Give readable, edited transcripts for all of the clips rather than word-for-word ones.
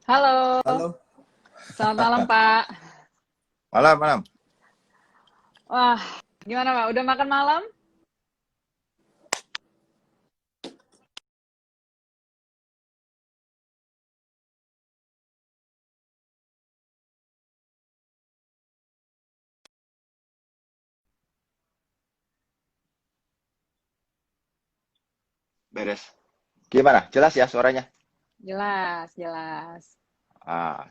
Halo, Halo, selamat malam Pak. malam malam. Wah, gimana Pak? Udah makan malam? Beres. Gimana? Jelas ya suaranya? Jelas, jelas.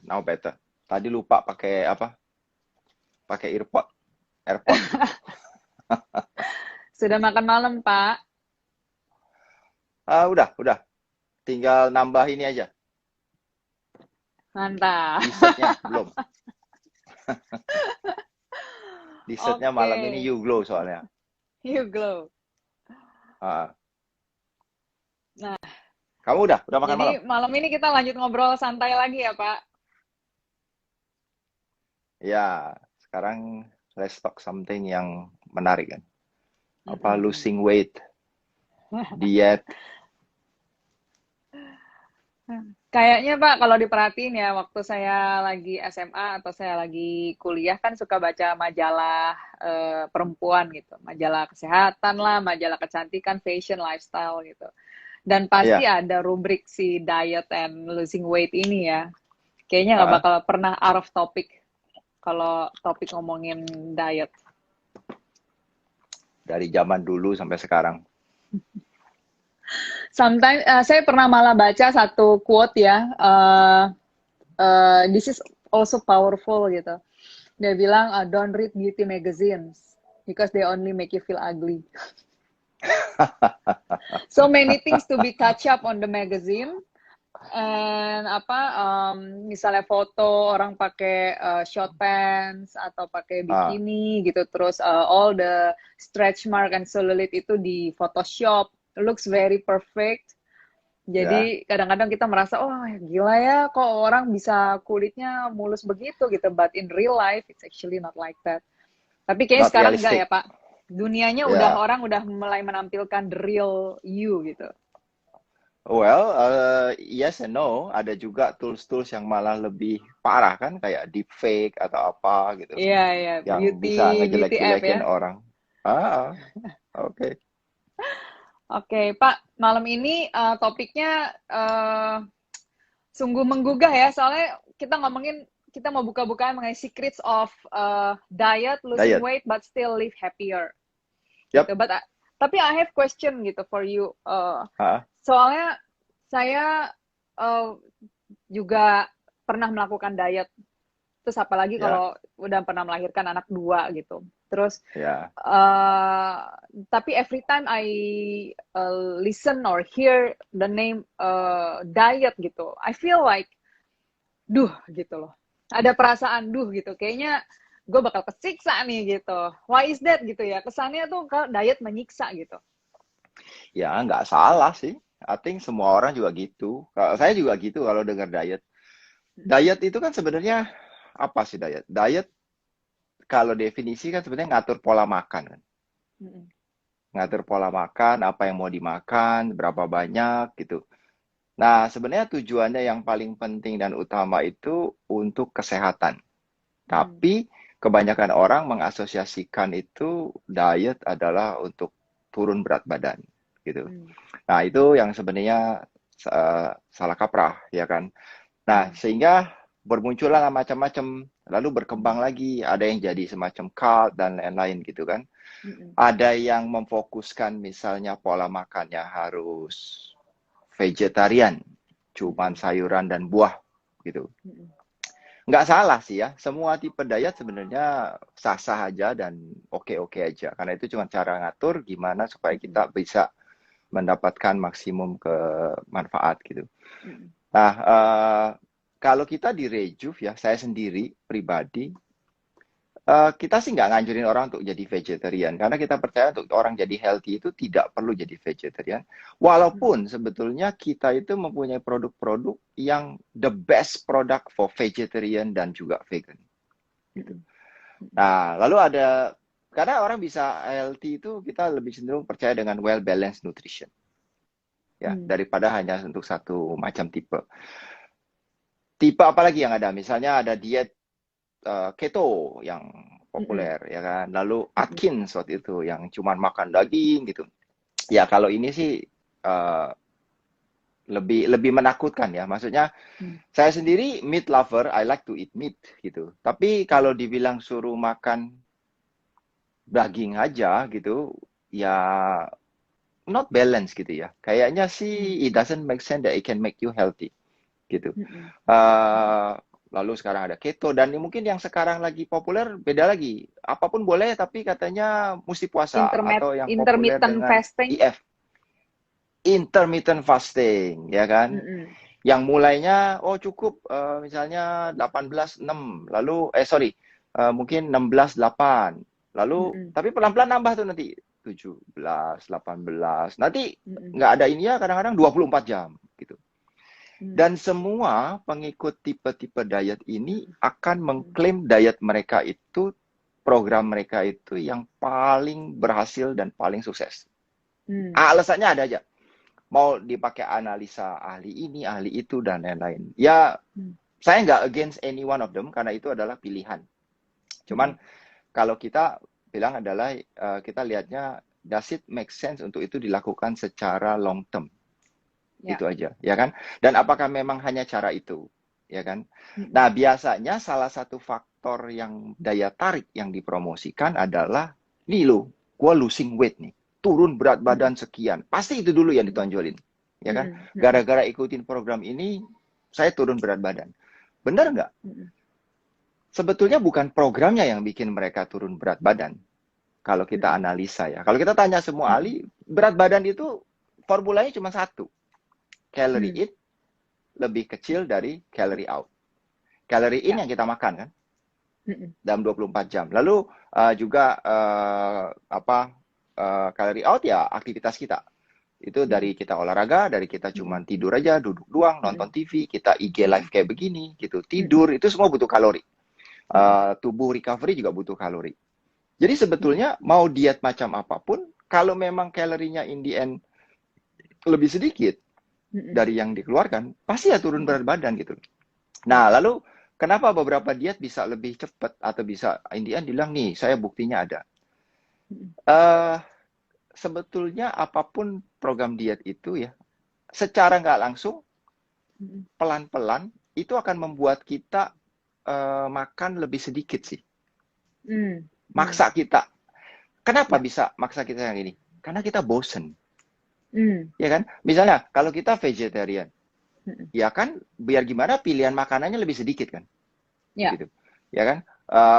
Now better. Tadi lupa pakai apa? Pakai AirPod. Sudah makan malam Pak? Udah. Tinggal nambah ini aja. Mantap. Dessertnya belum. Dessertnya Oke, malam ini You Glow soalnya. you glow. Ah, Nah, kamu udah makan jadi malam? malam ini kita lanjut ngobrol santai lagi ya Pak. Ya, sekarang let's talk something yang menarik kan. Apa Mm-mm. losing weight, diet. Kayaknya Pak, kalau diperhatiin ya, waktu saya lagi SMA atau saya lagi kuliah kan suka baca majalah perempuan gitu, majalah kesehatan lah, majalah kecantikan, fashion, lifestyle gitu. Dan pasti Iya. ada rubrik si diet and losing weight ini ya. Kayaknya nggak Ah, bakal pernah out of topic kalau topik ngomongin diet. dari zaman dulu sampai sekarang. Sometimes saya pernah malah baca satu quote ya, this is also powerful gitu. Dia bilang, don't read beauty magazines because they only make you feel ugly. So many things to be catch up on the magazine. And misalnya foto orang pakai short pants atau pakai Ah, bikini gitu, terus all the stretch mark and cellulite itu di Photoshop, looks very perfect. ya. Jadi kadang-kadang kita merasa, oh gila ya, kok orang bisa kulitnya mulus begitu gitu. But in real life, it's actually not like that. Tapi kayaknya Not sekarang enggak ya realistic. Pak. Dunianya Ya. orang udah mulai menampilkan the real you gitu. Well, yes and no. Ada juga tools-tools yang malah lebih parah kan, kayak deepfake atau apa gitu, Iya, iya, yang beauty bisa beauty app ya. ngejelek-jelekin orang. Ah, oke. Oke, Pak, malam ini topiknya sungguh menggugah ya, soalnya kita mau buka-bukaan mengenai secrets of diet, losing Diet. weight, but still live happier gitu. Yap. Tapi I have question gitu for you. Ah, Soalnya saya uh, juga pernah melakukan diet. Terus apalagi ya, kalau udah pernah melahirkan anak dua gitu. Terus ya. tapi every time I listen or hear the name diet gitu, I feel like duh gitu loh. Ada perasaan duh gitu. Kayaknya gue bakal kesiksa nih gitu. Why is that gitu ya? Kesannya tuh kalau diet menyiksa gitu. Ya, nggak salah sih. I think semua orang juga gitu. Kalau saya juga gitu kalau dengar diet. Diet itu kan sebenarnya apa sih diet? Diet kalau definisi kan sebenarnya ngatur pola makan kan. Mm-mm. Ngatur pola makan, apa yang mau dimakan, berapa banyak gitu. Nah, sebenarnya tujuannya yang paling penting dan utama itu untuk kesehatan. Mm. Tapi kebanyakan orang mengasosiasikan itu diet adalah untuk turun berat badan gitu. Mm. Nah, itu yang sebenarnya salah kaprah ya kan. Nah, Mm. sehingga bermunculan macam-macam, lalu berkembang Mm. lagi, ada yang jadi semacam cult dan lain-lain gitu kan. Mm. Ada yang memfokuskan misalnya pola makannya harus vegetarian, cuman Mm. sayuran dan buah gitu. Mm. Nggak salah sih ya, semua tipe diet sebenarnya sah-sah aja dan oke-oke aja. Karena itu cuma cara ngatur gimana supaya Mm. kita bisa mendapatkan maksimum kemanfaat gitu. Mm. Nah, kalau kita di Rejuve ya, saya sendiri pribadi, kita sih nggak nganjurin orang untuk jadi vegetarian, karena kita percaya untuk orang jadi healthy itu tidak perlu jadi vegetarian. Walaupun Mm. sebetulnya kita itu mempunyai produk-produk yang the best product for vegetarian dan juga vegan. Gitu. Mm. Mm. Nah, lalu ada, karena orang bisa healthy itu kita lebih cenderung percaya dengan well balanced nutrition ya Mm. daripada hanya untuk satu macam tipe. tipe apa lagi yang ada? Misalnya ada diet keto yang Mm-mm. populer ya kan. Lalu Mm-mm. Atkins waktu itu yang cuman makan daging gitu. Ya kalau ini sih eh, lebih lebih menakutkan ya. Maksudnya Mm. saya sendiri meat lover, I like to eat meat gitu. Tapi Mm. kalau dibilang suruh makan daging aja gitu, ya not balance gitu ya. Kayaknya Mm. sih it doesn't make sense that it can make you healthy gitu. Mm-mm. Mm-mm. Eh, lalu sekarang ada keto dan mungkin yang sekarang lagi populer beda lagi. Apapun boleh tapi katanya mesti puasa atau yang populer Intermittent dengan fasting. IF, intermittent fasting ya kan. Mm-mm. Yang mulainya oh cukup misalnya 18/6 lalu sorry mungkin 16/8 lalu Mm-mm. tapi pelan-pelan nambah tuh nanti 17 18 nanti Mm-mm. nggak ada ini ya kadang-kadang 24 jam gitu. Mm. Dan semua pengikut tipe-tipe diet ini akan Mm. mengklaim diet mereka itu, program mereka itu yang paling berhasil dan paling sukses. Mm. Alasannya ada aja. Mau dipakai analisa ahli ini, ahli itu, dan lain-lain. Ya, Mm. saya nggak against any one of them, karena itu adalah pilihan. Cuman, Mm. kalau kita bilang adalah, kita lihatnya, does it make sense untuk itu dilakukan secara long term? Ya. Itu aja, ya kan? Dan apakah memang hanya cara itu, ya kan? Mm-mm. Nah, biasanya salah satu faktor yang daya tarik yang dipromosikan adalah, nih lo, gue losing weight nih, turun berat Mm-mm. badan sekian. Pasti itu dulu yang ditonjolin, ya kan? Mm-mm. Gara-gara ikutin program ini, saya turun berat badan. Benar nggak? Mm-mm. Sebetulnya bukan programnya yang bikin mereka turun berat badan. Kalau kita Mm-mm. analisa ya. Kalau kita tanya semua Mm-mm. ahli, berat badan itu formulanya cuma satu. Calorie Mm. in lebih kecil dari calorie out. Calorie in Ya. yang kita makan kan Mm-mm. dalam 24 jam. Lalu juga calorie out ya aktivitas kita. Itu Mm-mm. dari kita olahraga, dari kita Mm-mm. cuman tidur aja, duduk doang, Mm-mm. nonton TV, kita IG live Mm-mm. kayak begini gitu. Mm-mm. Tidur itu semua butuh kalori. Mm-mm. Tubuh recovery juga butuh kalori. Jadi Mm-mm. sebetulnya mau diet macam apapun, kalau memang kalorinya in the end lebih sedikit Mm-mm. dari yang dikeluarkan, pasti ya turun Mm-mm. berat badan gitu. Ya. Nah, lalu kenapa beberapa diet bisa lebih cepat atau bisa in the end bilang nih, saya buktinya ada. Mm-mm. Eh sebetulnya apapun program diet itu ya, secara nggak langsung, Mm-mm. pelan-pelan itu akan membuat kita makan lebih sedikit sih. Mm. Maksa kita. Kenapa Ya. bisa maksa kita yang ini? Karena kita bosen. Mm. Ya kan? Misalnya kalau kita vegetarian, Mm-mm. ya kan biar gimana pilihan makanannya lebih sedikit kan? Ya. Gitu. Ya kan?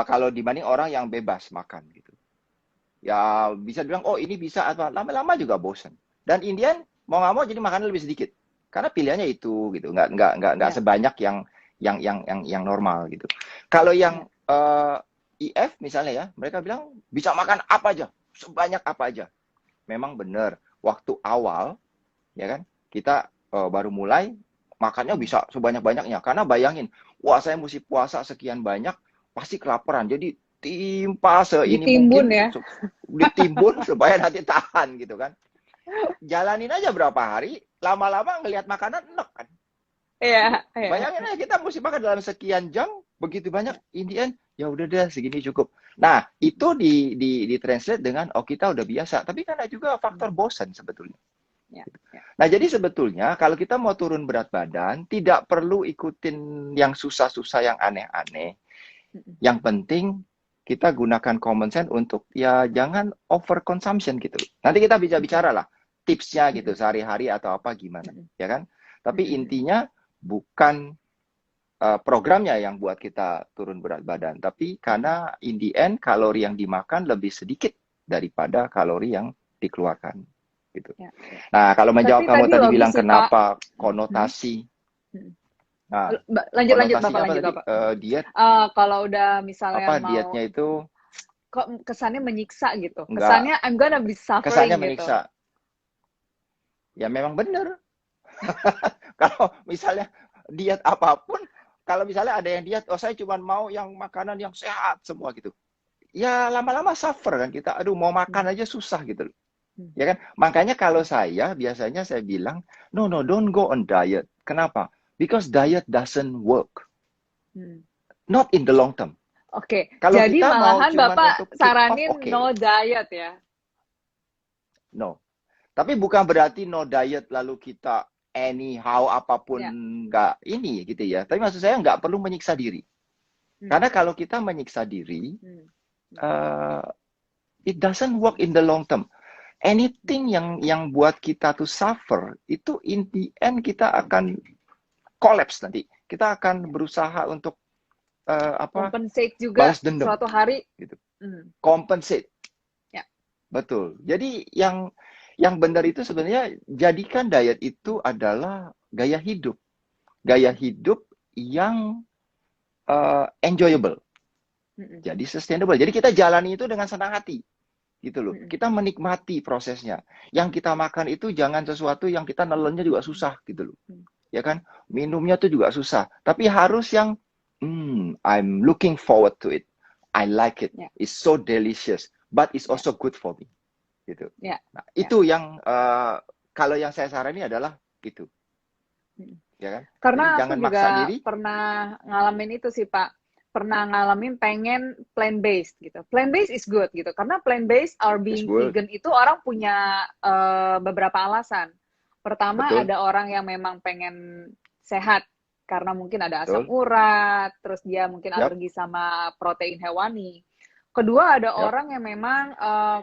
Kalau dibanding orang yang bebas makan gitu. Ya bisa bilang, oh ini bisa, atau lama-lama juga bosen. Dan Indian mau nggak mau jadi makan lebih sedikit. Karena pilihannya itu gitu, nggak Ya. sebanyak yang normal gitu. Kalau yang Ya. IF misalnya ya, mereka bilang bisa makan apa aja, sebanyak apa aja. Memang benar, waktu awal ya kan kita baru mulai makannya Mm. bisa sebanyak-banyaknya karena bayangin wah saya mesti puasa sekian banyak pasti kelaparan jadi timpa seini Ditimbun mungkin ya. ditimbun supaya nanti tahan gitu kan jalanin aja berapa hari lama-lama ngelihat makanan enak kan gitu Iya. Iya. bayangin aja kita mesti makan dalam sekian jam begitu banyak in the end ya udah deh segini cukup nah itu di translate dengan oh kita udah biasa tapi kan ada juga faktor bosan sebetulnya. Ya. Ya. Nah, jadi sebetulnya kalau kita mau turun berat badan, tidak perlu ikutin yang susah-susah, yang aneh-aneh. Mm-mm. Yang penting kita gunakan common sense untuk ya jangan over consumption gitu. Nanti kita bisa Mm-mm. bicara lah tipsnya gitu Mm-mm. sehari-hari atau apa gimana, Mm-mm. ya kan? Tapi Mm-mm. intinya bukan programnya yang buat kita turun berat badan, tapi Mm-mm. karena in the end kalori yang dimakan lebih sedikit daripada kalori yang dikeluarkan gitu. Ya. Ya. Nah, kalau menjawab Tapi kamu tadi tadi logis bilang sih Pak. kenapa Hmm? konotasi, Hmm. nah Lanjut Bapak, konotasinya apa lanjut tadi? Bapak. Diet Kalau udah misalnya apa mau dietnya itu kok kesannya menyiksa gitu. nggak Kesannya I'm gonna be kesannya suffering gitu. menyiksa. Ya memang benar. Kalau misalnya diet apapun, kalau misalnya ada yang diet, oh saya cuma mau yang makanan yang sehat semua gitu. Ya lama-lama suffer kan kita. Aduh mau Hmm. makan aja susah gitu. Hmm. Ya kan? Makanya kalau saya biasanya saya bilang, no, don't go on diet. Kenapa? Because diet doesn't work. Hmm. Not in the long term. Oke, Kalau jadi kita mau malahan cuman Bapak untuk keep off, saranin oke. no diet ya? No. Tapi bukan berarti no diet lalu kita anyhow apapun Ya. nggak ini gitu ya. Tapi maksud saya nggak perlu menyiksa diri. Karena kalau kita menyiksa diri, it doesn't work in the long term. Anything yang buat kita tuh suffer, itu in the end kita akan collapse nanti. Kita akan berusaha untuk compensate juga balas dendam. suatu hari. Gitu. Compensate. Ya. Betul. Jadi yang benar itu sebenarnya jadikan diet itu adalah gaya hidup. Gaya hidup yang enjoyable. Jadi sustainable. Jadi kita jalani itu dengan senang hati. Gitu loh. Kita menikmati prosesnya. Yang kita makan itu jangan sesuatu yang kita nelennya juga susah gitu loh. Ya kan? Minumnya tuh juga susah. Tapi harus yang I'm looking forward to it. I like it. Yeah. It's so delicious, but it's also good for me. Gitu. Yeah. Nah, itu yang kalau yang saya sarani adalah gitu. Ya kan? Karena jadi aku jangan juga maksa diri. pernah ngalamin itu sih Pak. Pernah ngalamin pengen plant-based gitu. Plant-based is good gitu. Karena plant-based or being vegan itu orang punya beberapa alasan. Pertama, Betul. ada orang yang memang pengen sehat karena mungkin ada asam urat, terus dia mungkin alergi sama protein hewani. Kedua, ada orang yang memang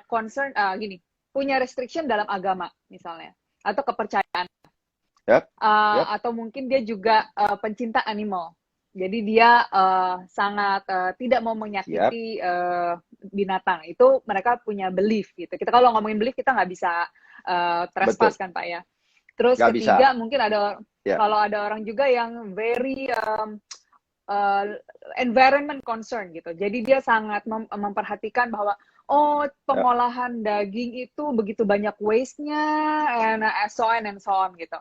concern gini, punya restriction dalam agama misalnya atau kepercayaan. Atau mungkin dia juga pencinta animal. Jadi dia sangat tidak mau menyakiti binatang. Itu mereka punya belief gitu. Kita kalau ngomongin belief kita nggak bisa trespass kan Pak ya. Terus gak ketiga bisa. mungkin ada kalau ada orang juga yang very environment concern gitu. Jadi dia sangat memperhatikan bahwa pengolahan daging itu begitu banyak waste-nya and so on gitu.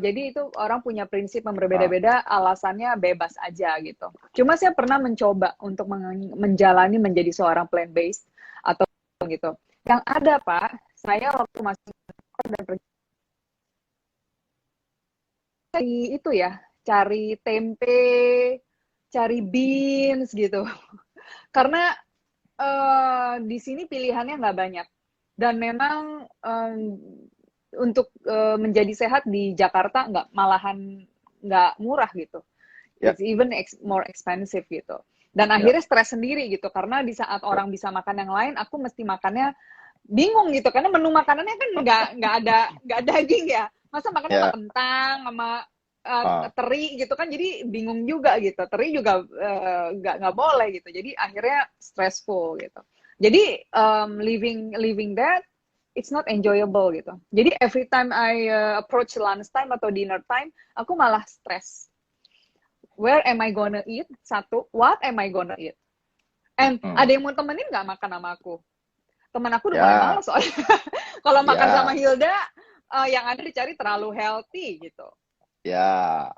Jadi itu orang punya prinsip yang berbeda-beda, alasannya bebas aja gitu. Cuma saya pernah mencoba untuk menjalani menjadi seorang plant-based atau gitu. Yang ada Pak, saya waktu masih dan cari itu ya, cari tempe, cari beans gitu. Karena di sini pilihannya nggak banyak. Dan memang untuk menjadi sehat di Jakarta malahan nggak murah gitu. It's even more expensive gitu. Dan akhirnya stres sendiri gitu. Karena di saat orang bisa makan yang lain, aku mesti makannya bingung gitu. Karena menu makanannya kan nggak ada daging ya. Masa makannya sama kentang, sama teri gitu kan, jadi bingung juga gitu. Teri juga nggak boleh gitu. Jadi akhirnya stressful gitu. Jadi living that it's not enjoyable gitu. Jadi every time I approach lunch time atau dinner time, aku malah stress. Where am I gonna eat? Satu, what am I gonna eat? And ada yang mau temenin nggak makan sama aku? Temen aku udah mulai malas soalnya. Kalau makan sama Hilda, yang ada dicari terlalu healthy gitu. Ya,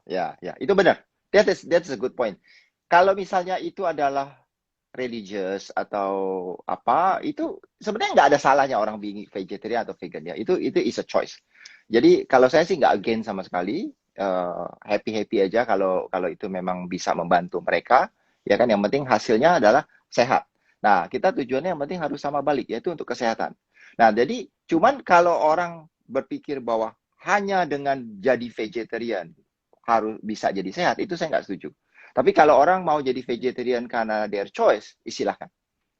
itu benar. That's a good point. Kalau misalnya itu adalah religious atau apa, itu sebenarnya nggak ada salahnya orang being vegetarian atau vegan ya. Itu is a choice. Jadi kalau saya sih nggak against sama sekali, happy aja kalau itu memang bisa membantu mereka, ya kan. Yang penting hasilnya adalah sehat. Nah, kita tujuannya yang penting harus sama balik, yaitu untuk kesehatan. Nah, jadi cuman kalau orang berpikir bahwa hanya dengan jadi vegetarian harus bisa jadi sehat, itu saya nggak setuju. Tapi kalau orang mau jadi vegetarian karena their choice, silahkan.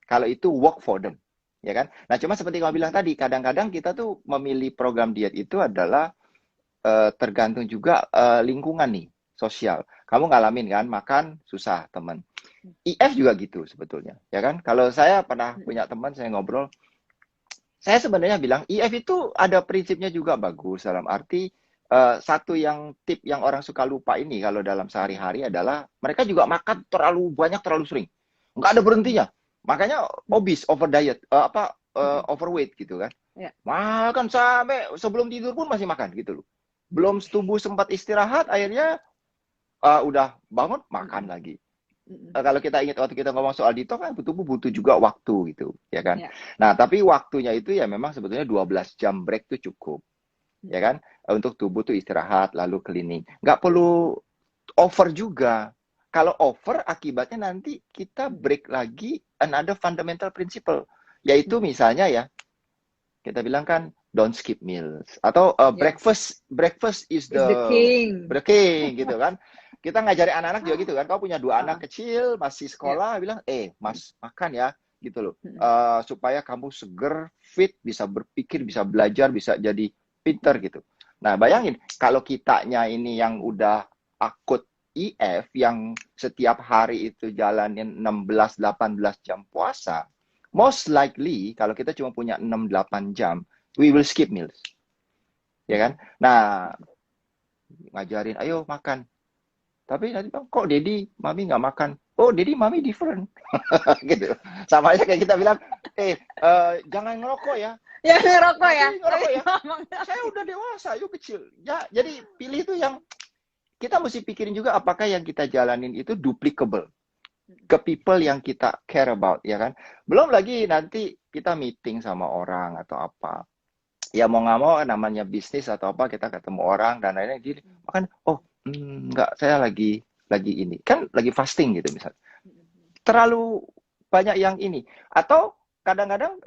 Kalau itu work for them, ya kan? Nah, cuma seperti kamu bilang tadi, kadang-kadang kita tuh memilih program diet itu adalah tergantung juga lingkungan nih, sosial. Kamu ngalamin kan, makan susah teman. IF juga gitu sebetulnya, ya kan? Kalau saya pernah punya teman, saya ngobrol, saya sebenarnya bilang IF itu ada prinsipnya juga bagus, dalam arti satu tip yang orang suka lupa ini kalau dalam sehari-hari adalah mereka juga makan terlalu banyak, terlalu sering, nggak ada berhentinya, makanya obese, over diet, overweight gitu kan. Makan sampai sebelum tidur pun masih makan gitu loh, belum tubuh sempat istirahat, akhirnya udah bangun makan lagi. Kalau kita ingat waktu kita ngomong soal detox kan tubuh butuh juga waktu gitu, ya kan. Nah, tapi waktunya itu ya memang sebetulnya 12 jam break itu cukup. ya kan? Untuk tubuh tuh istirahat, lalu cleaning. Nggak perlu over juga. Kalau over, akibatnya nanti kita break lagi another fundamental principle. Yaitu misalnya ya, kita bilang kan, don't skip meals. Atau Yeah. breakfast is Is the king. the king, gitu kan. Kita ngajari anak-anak juga gitu kan. Kau punya 2 anak kecil, masih sekolah, bilang, mas, makan ya, gitu loh. Supaya kamu seger, fit, bisa berpikir, bisa belajar, bisa jadi pinter gitu. Nah, bayangin, kalau kitanya ini yang udah akut IF, yang setiap hari itu jalanin 16-18 jam puasa, most likely, kalau kita cuma punya 6-8 jam, we will skip meals. Ya kan? Nah, ngajarin, ayo makan. Tapi nanti bang, kok Dedi, Mami nggak makan? Oh, Dedi, Mami different. Gitu. Sama aja kayak kita bilang, jangan ngerokok ya. Ya ngerokok ya. Ngerokok ya. Saya udah dewasa, yuk kecil. Ya, jadi pilih itu yang kita mesti pikirin juga apakah yang kita jalanin itu duplicable ke people yang kita care about, ya kan? Belum lagi nanti kita meeting sama orang atau apa. Ya mau nggak mau namanya bisnis atau apa, kita ketemu orang dan lain-lain gini. Makan, enggak, saya lagi ini. Kan lagi fasting gitu misalnya. Terlalu banyak yang ini. Atau kadang-kadang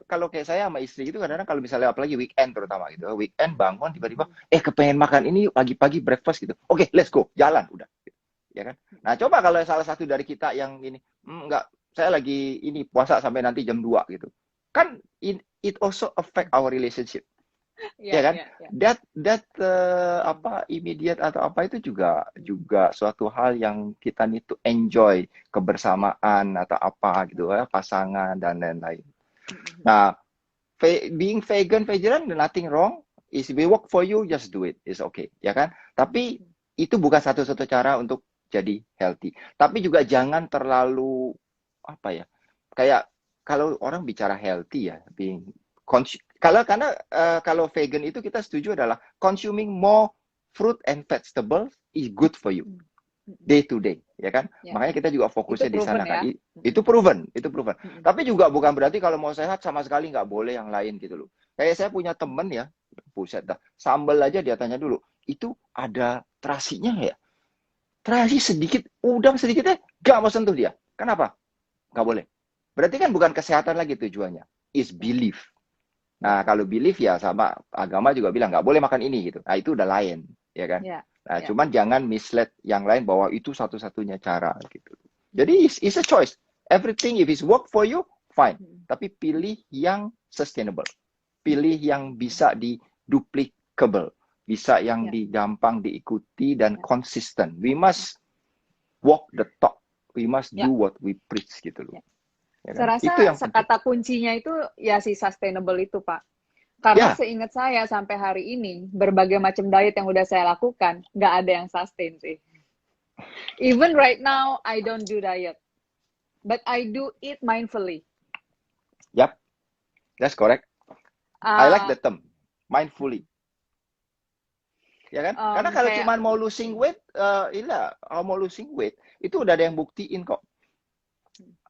kalau kayak saya sama istri itu kadang-kadang kalau misalnya apalagi weekend terutama gitu. Weekend bangun tiba-tiba kepengen makan ini yuk pagi-pagi breakfast gitu. Oke, let's go. Jalan udah. Ya kan? Nah, coba kalau salah satu dari kita yang ini enggak, saya lagi ini puasa sampai nanti jam 2 gitu. Kan it also affect our relationship. Ya kan? That immediate atau apa itu juga suatu hal yang kita need to enjoy kebersamaan atau apa gitu ya, pasangan dan lain-lain. Nah, being vegan, nothing wrong. If it work for you, just do it. It's okay, ya kan? Tapi itu bukan satu-satu cara untuk jadi healthy. Tapi juga jangan terlalu apa ya? Kayak kalau orang bicara healthy ya, kalau vegan itu kita setuju adalah consuming more fruit and vegetables is good for you day to day, ya kan? Makanya kita juga fokusnya di sana kan. Itu proven. Tapi juga bukan berarti kalau mau sehat sama sekali nggak boleh yang lain gitu loh. Kayak saya punya temen ya, buset dah, sambal aja dia tanya dulu, itu ada terasinya ya? Terasi sedikit, udang sedikitnya nggak mau sentuh dia. Kenapa? Nggak boleh. Berarti kan bukan kesehatan lagi tujuannya, is belief. Nah, kalau belief ya sama agama juga bilang nggak boleh makan ini gitu. Nah, itu udah lain, ya kan? Nah, cuman jangan mislead yang lain bahwa itu satu-satunya cara gitu. Jadi it's a choice. Everything if it's work for you, fine. Tapi pilih yang sustainable. Pilih yang bisa di-duplicable. Bisa yang gampang diikuti dan konsisten. We must walk the talk. We must do what we preach gitu loh. Ya kan? Saya rasa kata kuncinya itu ya si sustainable itu, Pak. Karena seingat saya sampai hari ini, berbagai macam diet yang udah saya lakukan, nggak ada yang sustain sih. Even right now, I don't do diet. But I do eat mindfully. Yep, that's correct. I like the term, mindfully. Ya kan? Karena kalau cuma mau losing weight, mau losing weight, itu udah ada yang buktiin kok.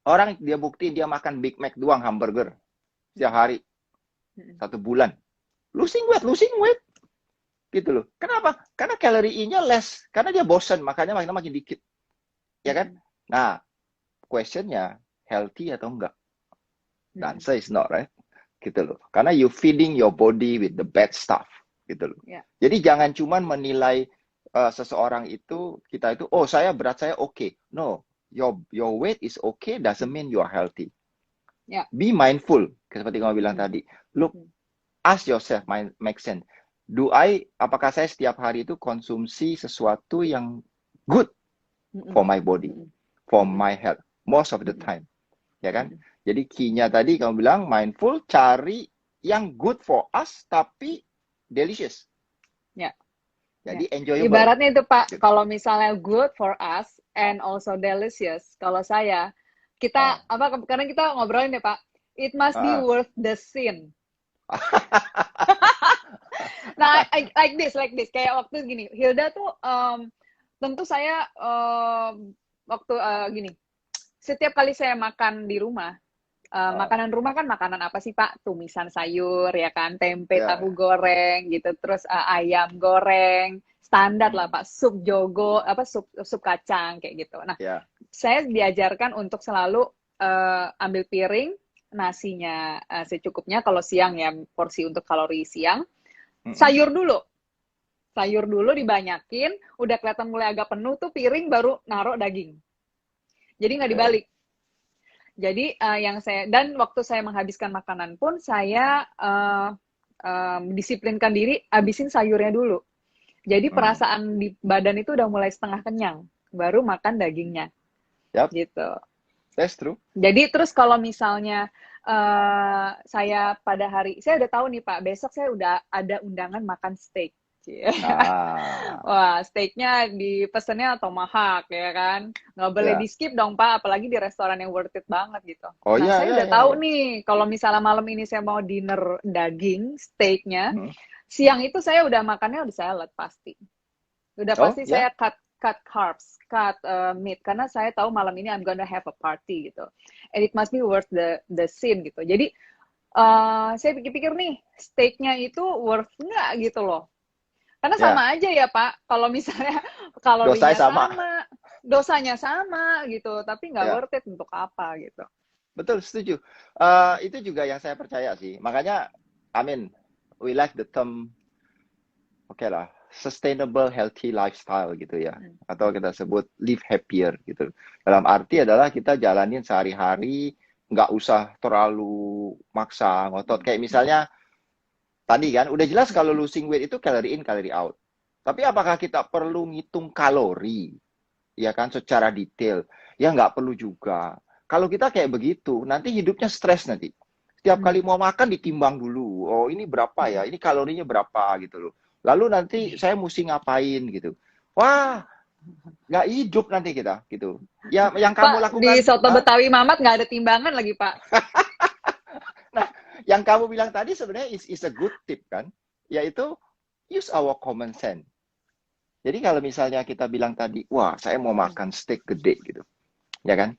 Orang dia buktiin dia makan Big Mac doang, hamburger, setiap hari. 1 bulan. Losing weight. Gitu loh. Kenapa? Karena kalorinya less. Karena dia bosan, makanya makin dikit. Ya kan? Nah, questionnya, healthy atau enggak? The answer is not, right? Gitu loh. Karena you feeding your body with the bad stuff. Gitu loh. Jadi jangan cuman menilai seseorang itu, kita itu, oh saya berat saya oke. No, your weight is okay doesn't mean you are healthy. Be mindful, seperti kamu bilang tadi. Look, ask yourself, make sense. Apakah saya setiap hari itu konsumsi sesuatu yang good for my body, for my health, most of the time, ya kan? Jadi key-nya tadi kamu bilang mindful, cari yang good for us tapi delicious. Jadi enjoyable. Ibaratnya itu Pak, kalau misalnya good for us and also delicious, kalau saya kita karena kita ngobrolin ya Pak, it must be worth the sin. Nah, like this, kayak waktu gini, Hilda tuh tentu saya waktu gini, setiap kali saya makan di rumah, Makanan rumah kan makanan apa sih Pak? Tumisan sayur ya kan, tempe, Ya, tahu goreng gitu, terus ayam goreng, standar lah hmm, Pak, sup jogo, apa sup sup kacang kayak gitu. Nah, ya, saya diajarkan untuk selalu ambil piring, nasinya secukupnya kalau siang ya, porsi untuk kalori siang, mm-mm, sayur dulu. Sayur dulu dibanyakin, udah kelihatan mulai agak penuh tuh piring baru naruh daging. Jadi nggak oke, dibalik. Jadi yang saya dan waktu saya menghabiskan makanan pun saya disiplinkan diri habisin sayurnya dulu. Jadi hmm, perasaan di badan itu udah mulai setengah kenyang, baru makan dagingnya yap, gitu. that's true. Jadi terus kalau misalnya saya pada hari, saya udah tahu nih Pak, besok saya udah ada undangan makan steak. Nah, Wah, steaknya dipesennya tomahawk ya kan. Nggak boleh di ya, skip dong Pak, apalagi di restoran yang worth it banget gitu. oh Nah, ya, saya ya, udah ya, tahu ya, nih, kalau misalnya malam ini saya mau dinner daging, steaknya, hmm. siang itu saya udah makannya udah salad pasti. Udah Oh pasti ya, saya cut cut carbs, cut meat karena saya tahu malam ini I'm gonna have a party gitu. And it must be worth the sin gitu. Jadi saya pikir-pikir nih, steaknya itu worth nggak gitu loh. Karena ya, sama aja ya Pak, kalau misalnya dosanya kalorinya sama, sama, dosanya sama gitu, tapi nggak ya, worth it untuk apa gitu. betul, setuju. Itu juga yang saya percaya sih. Makanya, I mean, we like the term, oke lah, sustainable healthy lifestyle gitu ya. Hmm, Atau hmm, kita sebut live happier gitu. Dalam arti adalah kita jalanin sehari-hari, nggak usah terlalu maksa, ngotot. Kayak misalnya, tadi kan, udah jelas kalau hmm, losing weight itu calorie in, calorie out. Tapi apakah kita perlu ngitung kalori, ya kan, secara detail? Ya nggak perlu juga. Kalau kita kayak begitu, nanti hidupnya stres nanti. Setiap hmm, kali mau makan ditimbang dulu. Oh, ini berapa ya? hmm. Ini kalorinya berapa gitu loh. Lalu nanti saya mesti ngapain gitu. Wah, nggak hidup nanti kita gitu. Ya, yang kamu Pak, di lakukan, soto Betawi Mamat nggak ada timbangan lagi Pak. nah, yang kamu bilang tadi sebenarnya is a good tip kan, yaitu use our common sense. Jadi kalau misalnya kita bilang tadi, wah saya mau makan steak gede gitu, ya kan?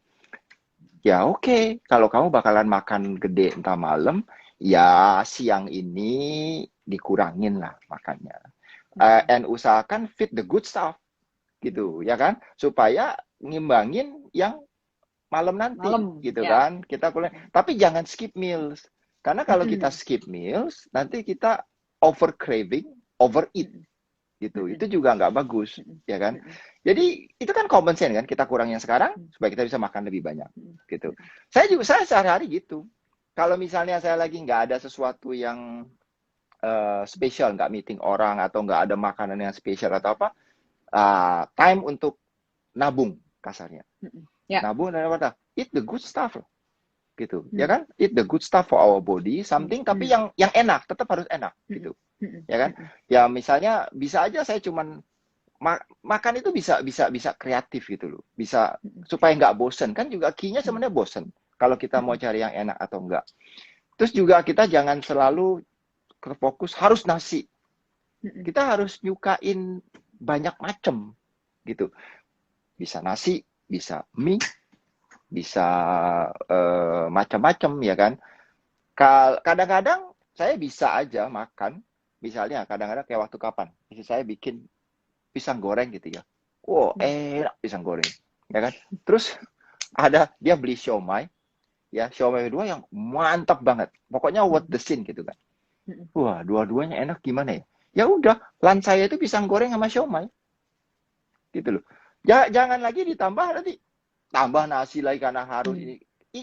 Ya oke, kalau kamu bakalan makan gede entah malam, ya siang ini dikurangin lah makannya. And usahakan fit the good stuff gitu, ya kan? Supaya ngimbangin yang malam nanti Malam, gitu ya. kan. Kita kuliah, tapi jangan skip meals. Karena kalau kita skip meals, nanti kita over craving, overeat gitu. Itu juga nggak bagus, ya kan? Jadi itu kan common sense kan, kita kurang yang sekarang supaya kita bisa makan lebih banyak gitu. Saya sehari-hari gitu. Kalau misalnya saya lagi nggak ada sesuatu yang spesial, nggak meeting orang atau nggak ada makanan yang spesial atau apa, time untuk nabung kasarnya. Ya. Nabung dan apa? Eat the good stuff gitu, ya kan? Eat the good stuff for our body, something tapi yang enak, tetap harus enak gitu, ya kan? Ya misalnya bisa aja saya cuman makan itu bisa bisa bisa kreatif gitu loh, bisa supaya nggak bosen kan juga key-nya sebenarnya bosen kalau kita mau cari yang enak atau enggak. Terus juga kita jangan selalu fokus harus nasi, kita harus nyukain banyak macem gitu, bisa nasi, bisa mie, bisa macam-macam ya kan. Kadang-kadang saya bisa aja makan, misalnya kadang-kadang kayak waktu kapan, istri saya bikin pisang goreng gitu ya. Wow, enak pisang goreng, ya kan. Terus ada dia beli siomay, ya siomay kedua yang mantap banget. Pokoknya what the scene gitu kan. Wah, dua-duanya enak gimana ya? Ya udah, lunch saya itu pisang goreng sama siomay, gitu loh. Jangan lagi ditambah nanti tambah nasi lagi karena harus ini.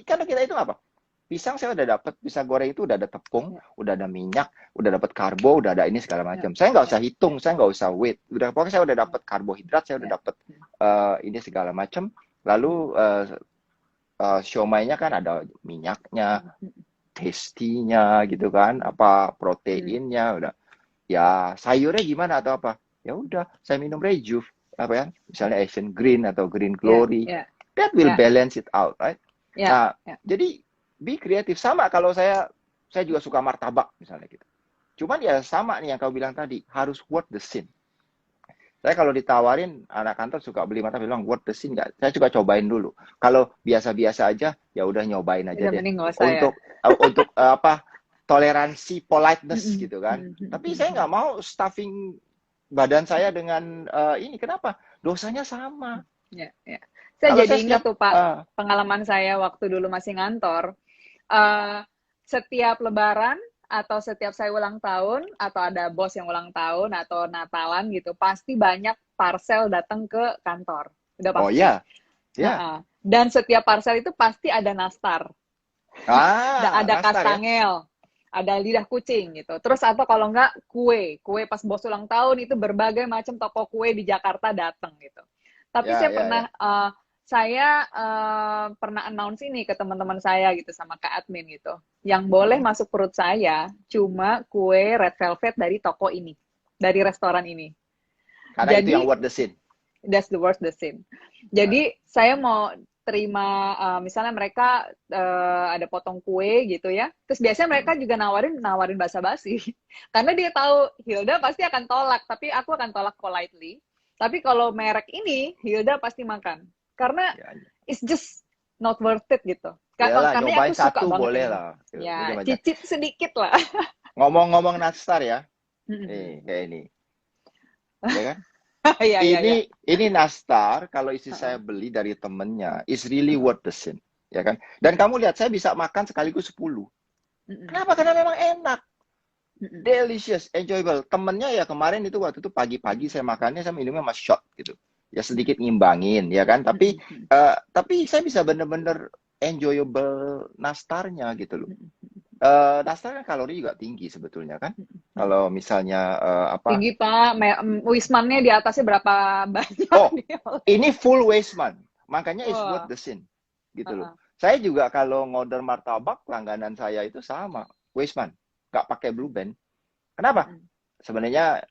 Karena kita itu apa? Pisang saya udah dapat, pisang goreng itu udah ada tepung, udah ada minyak, udah dapat karbo, udah ada ini segala macam. Saya nggak usah hitung, saya nggak usah weight. Udah pokoknya saya udah dapat karbohidrat, saya udah dapat ini segala macam. Lalu siomaynya kan ada minyaknya, tastinya gitu kan, apa proteinnya udah. Ya sayurnya gimana atau apa? Ya udah, saya minum Rejuve apa ya? Misalnya Asian Green atau Green Ya, Glory. ya, That will ya, balance it out, right? ya, Nah, ya. jadi be kreatif sama kalau saya juga suka martabak misalnya gitu. Cuman ya sama nih yang kau bilang tadi, harus worth the sin. Saya kalau ditawarin anak kantor suka beli mata bilang worth the scene nggak? Saya juga cobain dulu. Kalau biasa-biasa aja, ya udah nyobain aja Udah deh. mending nggak usah ya. Untuk apa? Toleransi, politeness Mm-mm. gitu kan. Tapi saya Mm-mm. nggak mau stuffing badan saya dengan ini. Kenapa? Dosanya sama. Ya, ya. Saya Kalau jadi saya ingat setiap tuh Pak, pengalaman saya waktu dulu masih ngantor. Eh, Setiap Lebaran atau setiap saya ulang tahun atau ada bos yang ulang tahun atau Natalan gitu, pasti banyak parcel datang ke kantor. Udah oh pasti. ya, ya. Nah, dan setiap parcel itu pasti ada nastar, ada Nastar ya. kastangel, ada lidah kucing gitu. Terus atau kalau enggak kue pas bos ulang tahun itu berbagai macam toko kue di Jakarta datang gitu. Tapi Ya, ya, ya. saya pernah announce ini ke teman-teman saya gitu sama ke admin gitu. Yang boleh Mm-mm. masuk perut saya cuma kue red velvet dari toko ini, dari restoran ini. Karena itu yang Jadi worth the scene. that's the worst the sin. Nah, Jadi saya mau terima misalnya mereka ada potong kue gitu ya. Terus biasanya mereka mm-mm. juga nawarin basa-basi. Karena dia tahu Hilda pasti akan tolak, tapi aku akan tolak politely. Tapi kalau merek ini Hilda pasti makan. Karena Ya, ya. it's just not worth it gitu. Iyalah, Karena nyobain aku suka satu banget boleh ini. lah. Ya, Gimana? cicip sedikit lah. Ngomong-ngomong nastar ya, kayak ini, ya kan? Iya, iya, iya. Ini nastar kalau istri saya beli dari temennya, is really worth the scene, ya kan? Dan kamu lihat saya bisa makan sekaligus 10. Kenapa? Karena memang enak, delicious, enjoyable. Temennya ya kemarin itu waktu itu pagi-pagi saya makannya saya minumnya sama shot gitu. Ya sedikit ngimbangin, ya kan? Tapi saya bisa bener-bener enjoyable nastarnya gitu loh. Nastar kan kalori juga tinggi sebetulnya kan. Kalau misalnya apa? Tinggi Pak, Wismannya di atasnya berapa banyak Oh, nih? ini full waistman. Makanya is worth Wah, the scene. Gitu loh. uh-uh. Saya juga kalau ngorder martabak, langganan saya itu sama. Waistman. Nggak pakai Blue Band. Kenapa? Sebenarnya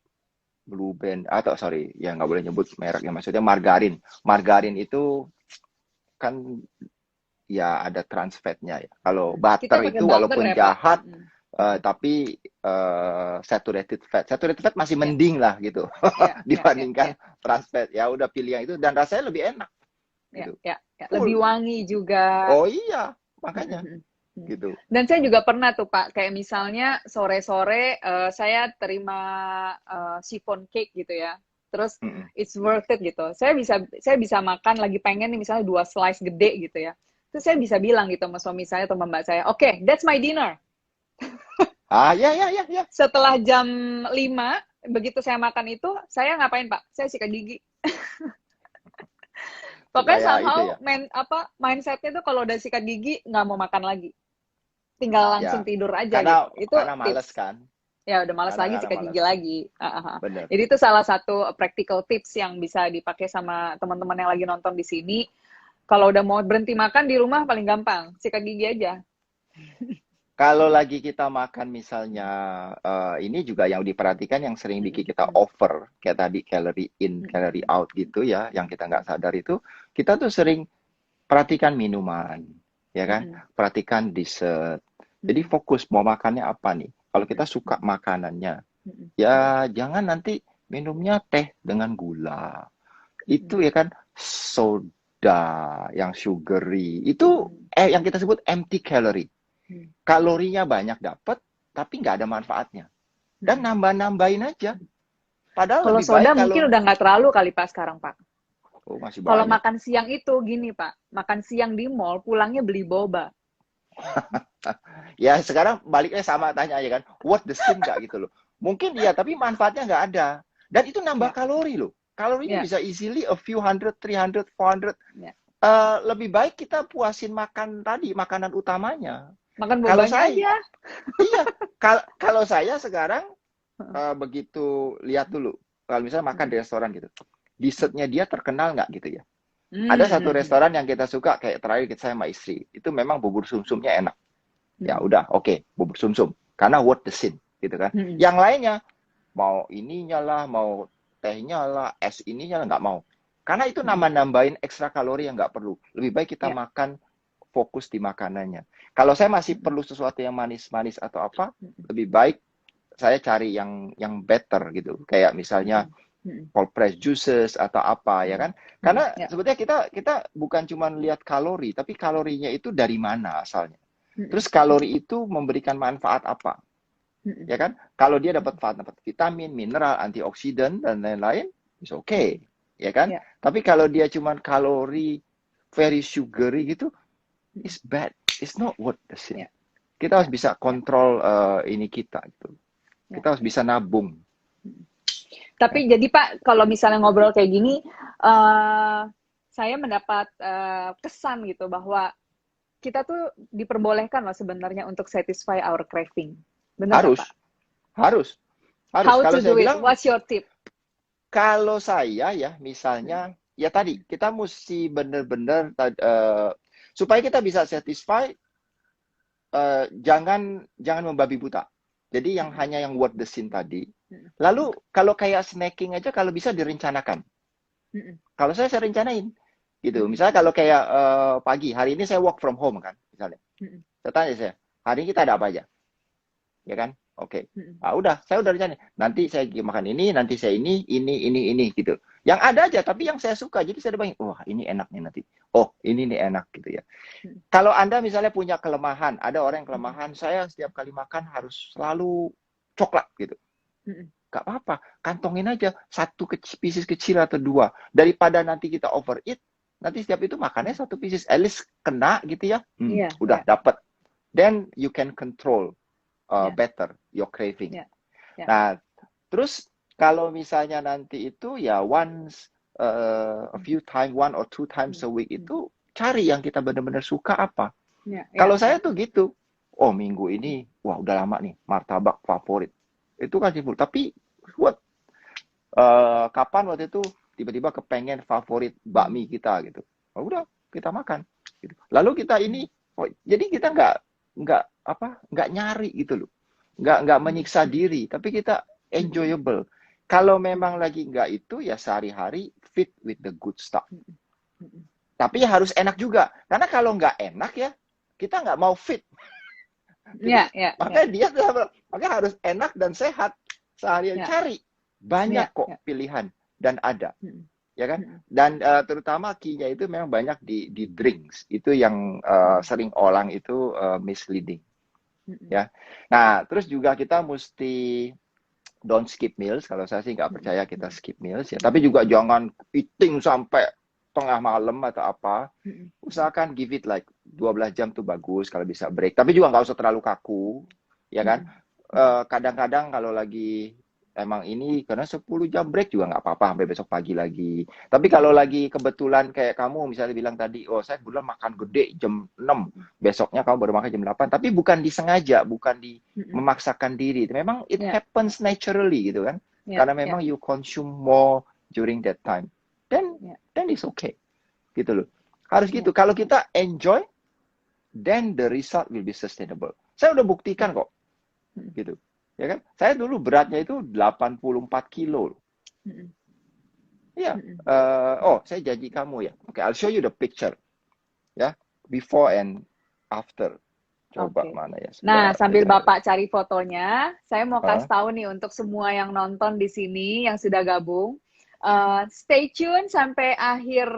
Blue Band, atau sorry, ya nggak boleh nyebut merek ya. Maksudnya margarin. Margarin itu kan ya ada trans fatnya ya. Kalau Kita butter pakai itu butter walaupun ya Pak. jahat, tapi saturated fat. Saturated fat masih Ya, mending lah gitu ya, ya, ya, dibandingkan ya, trans fat. Ya udah pilih yang itu dan rasanya lebih enak ya, gitu. ya, ya. Lebih Full. wangi juga. Oh iya, makanya gitu. Dan saya juga pernah tuh Pak, kayak misalnya sore-sore saya terima chiffon cake gitu ya. Terus Mm-mm. it's worth it gitu. Saya bisa makan lagi pengen nih misalnya 2 slice gede gitu ya. Terus saya bisa bilang gitu sama suami saya atau mbak saya, "Oke, that's my dinner." Ya ya ya ya. Setelah jam 5, begitu saya makan itu, saya ngapain Pak? Saya sikat gigi. Pokoknya Supaya itu somehow ya. mindsetnya tuh kalau udah sikat gigi nggak mau makan lagi, tinggal langsung Ya. tidur aja gitu. Karena Itu karena males tips. kan. Ya udah malas lagi Karena sikat males. gigi lagi. Bener. Jadi itu salah satu practical tips yang bisa dipakai sama teman-teman yang lagi nonton di sini. Kalau udah mau berhenti makan di rumah paling gampang, sikat gigi aja. Kalau lagi kita makan misalnya ini juga yang diperhatikan yang sering bikin kita over kayak tadi calorie in, calorie out gitu ya, yang kita nggak sadar itu kita tuh sering perhatikan minuman, ya kan? Perhatikan dessert. Jadi fokus mau makannya apa nih? Kalau kita suka makanannya, ya jangan nanti minumnya teh dengan gula. Itu ya kan soda yang sugary. Itu yang kita sebut empty calorie. Kalorinya banyak dapat, tapi nggak ada manfaatnya. Dan nambah-nambahin aja. Padahal Kalau lebih baik soda mungkin kalau udah nggak terlalu kali Pak sekarang Pak. oh masih Kalau banyak. makan siang itu gini Pak, makan siang di mall, pulangnya beli boba. Ya sekarang baliknya sama tanya aja kan, what the sin nggak gitu loh. Mungkin iya, tapi manfaatnya nggak ada. Dan itu nambah Ya, kalori loh. Kalorinya ya, bisa easily a few hundred, 300, 400. ya. Lebih baik kita puasin makan tadi, makanan utamanya. Makan Kalau bobanya saya, aja. iya. Kalau saya sekarang begitu lihat dulu, kalau misalnya makan di restoran gitu, dessertnya dia terkenal nggak gitu ya. Ada satu restoran yang kita suka, kayak terakhir kita saya sama istri, itu memang bubur sumsumnya enak. Ya udah, oke, bubur sumsum, karena worth the scene, gitu kan. Yang lainnya, mau ininya lah, mau tehnya lah, es ininya lah, nggak mau. Karena itu nambah-nambahin ekstra kalori yang nggak perlu. Lebih baik kita Ya. makan fokus di makanannya. Kalau saya masih perlu sesuatu yang manis-manis atau apa, lebih baik saya cari yang better gitu. Kayak misalnya cold press juices atau apa ya kan? Karena Ya. sebetulnya kita bukan cuma lihat kalori, tapi kalorinya itu dari mana asalnya. Terus kalori itu memberikan manfaat apa? Ya kan? Kalau dia dapat vitamin, mineral, antioksidan dan lain-lain, it's okay, ya kan? Ya. Tapi kalau dia cuma kalori very sugary gitu, it's bad. It's not worth the shit. Ya. Kita harus bisa kontrol ini kita gitu. Ya. Kita harus bisa nabung. Tapi jadi Pak, kalau misalnya ngobrol kayak gini, saya mendapat kesan gitu bahwa kita tuh diperbolehkan loh sebenarnya untuk satisfy our craving. Benar nggak, Pak? Harus. How Kalau to saya do it? bilang, What's your tip? kalau saya ya, misalnya, ya tadi kita mesti benar-benar supaya kita bisa satisfy, jangan membabi buta. Jadi hanya yang worth the sin tadi. Lalu kalau kayak snacking aja kalau bisa direncanakan. Kalau saya rencanain gitu. Misalnya kalau kayak pagi, hari ini saya work from home kan, misalnya. Saya tanya saya, hari ini kita ada apa aja? Ya kan? Oke. Ah, udah, saya udah rencana. Nanti saya makan ini, nanti saya ini gitu. Yang ada aja, tapi yang saya suka. Jadi saya bayangin, wah ini enak nih nanti. Oh, ini nih enak gitu ya. Kalau Anda misalnya punya kelemahan, ada orang yang kelemahan, saya setiap kali makan harus selalu coklat gitu. Gak apa-apa, kantongin aja satu pieces kecil atau dua. Daripada nanti kita overeat, nanti setiap itu makannya satu pieces. At least kena gitu ya. Udah dapat. Then you can control better your craving. Nah, terus kalau misalnya nanti itu ya once a few times, 1 or 2 times a week itu cari yang kita benar-benar suka apa. Kalau saya tuh gitu, oh minggu ini, wah udah lama nih martabak favorit. Itu kan simpul. Tapi kapan waktu itu tiba-tiba kepengen favorit bakmi kita gitu. Oh, udah kita makan. Gitu. Lalu kita ini, jadi kita nggak nyari gitu loh. Nggak menyiksa diri, tapi kita enjoyable. Kalau memang lagi nggak itu, ya sehari-hari fit with the good stuff. Tapi harus enak juga. Karena kalau nggak enak ya, kita nggak mau fit. Makanya harus enak dan sehat. Seharian cari. Banyak kok pilihan. Dan ada. Ya kan? Dan terutama key-nya itu memang banyak di drinks. Itu yang sering orang itu misleading. Ya. Nah, terus juga kita mesti don't skip meals. Kalau saya sih nggak percaya kita skip meals ya. Tapi juga jangan eating sampai tengah malam atau apa. Usahakan give it like 12 jam tuh bagus kalau bisa break. Tapi juga nggak usah terlalu kaku, ya kan? Kadang-kadang kalau lagi emang ini karena 10 jam break juga nggak apa-apa sampai besok pagi lagi. Tapi kalau lagi kebetulan kayak kamu misalnya bilang tadi, oh saya kebetulan makan gede jam 6, besoknya kamu baru makan jam 8. Tapi bukan disengaja, bukan memaksakan diri. Memang it happens naturally gitu kan. Karena memang you consume more during that time. Then it's okay. Gitu loh. Harus gitu. Kalau kita enjoy, then the result will be sustainable. Saya udah buktikan kok. Gitu. Ya kan? Saya dulu beratnya itu 84 kilo. Iya. Saya janji kamu ya. Oke, I'll show you the picture. Ya. Before and after. Coba mana ya. Nah, sambil Bapak cari fotonya, saya mau kasih tahu nih untuk semua yang nonton di sini, yang sudah gabung. Stay tune sampai akhir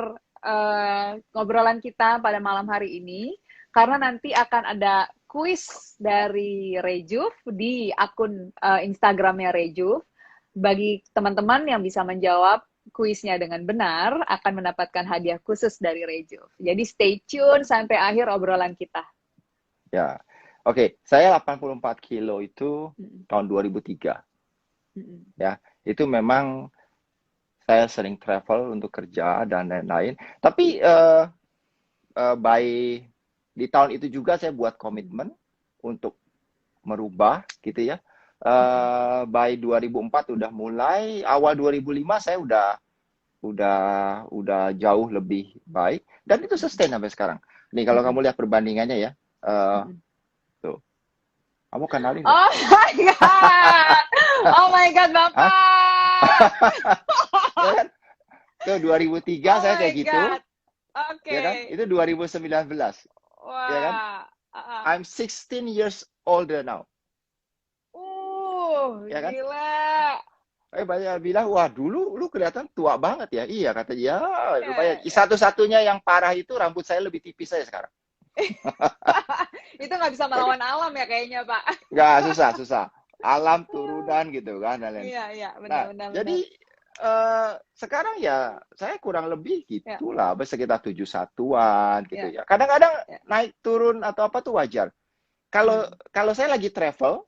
ngobrolan kita pada malam hari ini, karena nanti akan ada kuis dari Rejuv di akun Instagramnya Rejuv. Bagi teman-teman yang bisa menjawab kuisnya dengan benar, akan mendapatkan hadiah khusus dari Rejuv. Jadi stay tune sampai akhir obrolan kita. Ya, oke. Saya 84 kilo itu tahun 2003. Ya, itu memang saya sering travel untuk kerja dan lain-lain. Tapi di tahun itu juga saya buat komitmen untuk merubah gitu ya. By 2004 udah mulai, awal 2005 saya udah jauh lebih baik dan itu sustain sampai sekarang. Nih kalau kamu lihat perbandingannya ya. Tuh. Kamu kenalin? Oh my god. Oh my god, Bapak. Ya kan? Tuh 2003 saya kayak gitu. Oke. Ya kan? Itu 2019. Wah. Ya kan? I'm 16 years older now. Ya kan? Gila. Banyak bilang, wah dulu lu kelihatan tua banget ya. Iya, kata ya, lumayan. Ya, ya. Satu-satunya yang parah itu rambut saya lebih tipis saya sekarang. Itu nggak bisa Jadi melawan alam ya kayaknya, Pak. nggak susah, susah. Alam turunan gitu kan, dan lain. Iya, iya, benar, Nah, benar, benar. jadi sekarang ya saya kurang lebih Ya, gitulah, sekitar 71-an gitu ya, ya. Kadang-kadang ya. naik turun atau apa tuh wajar. Kalau Hmm, kalau saya lagi travel,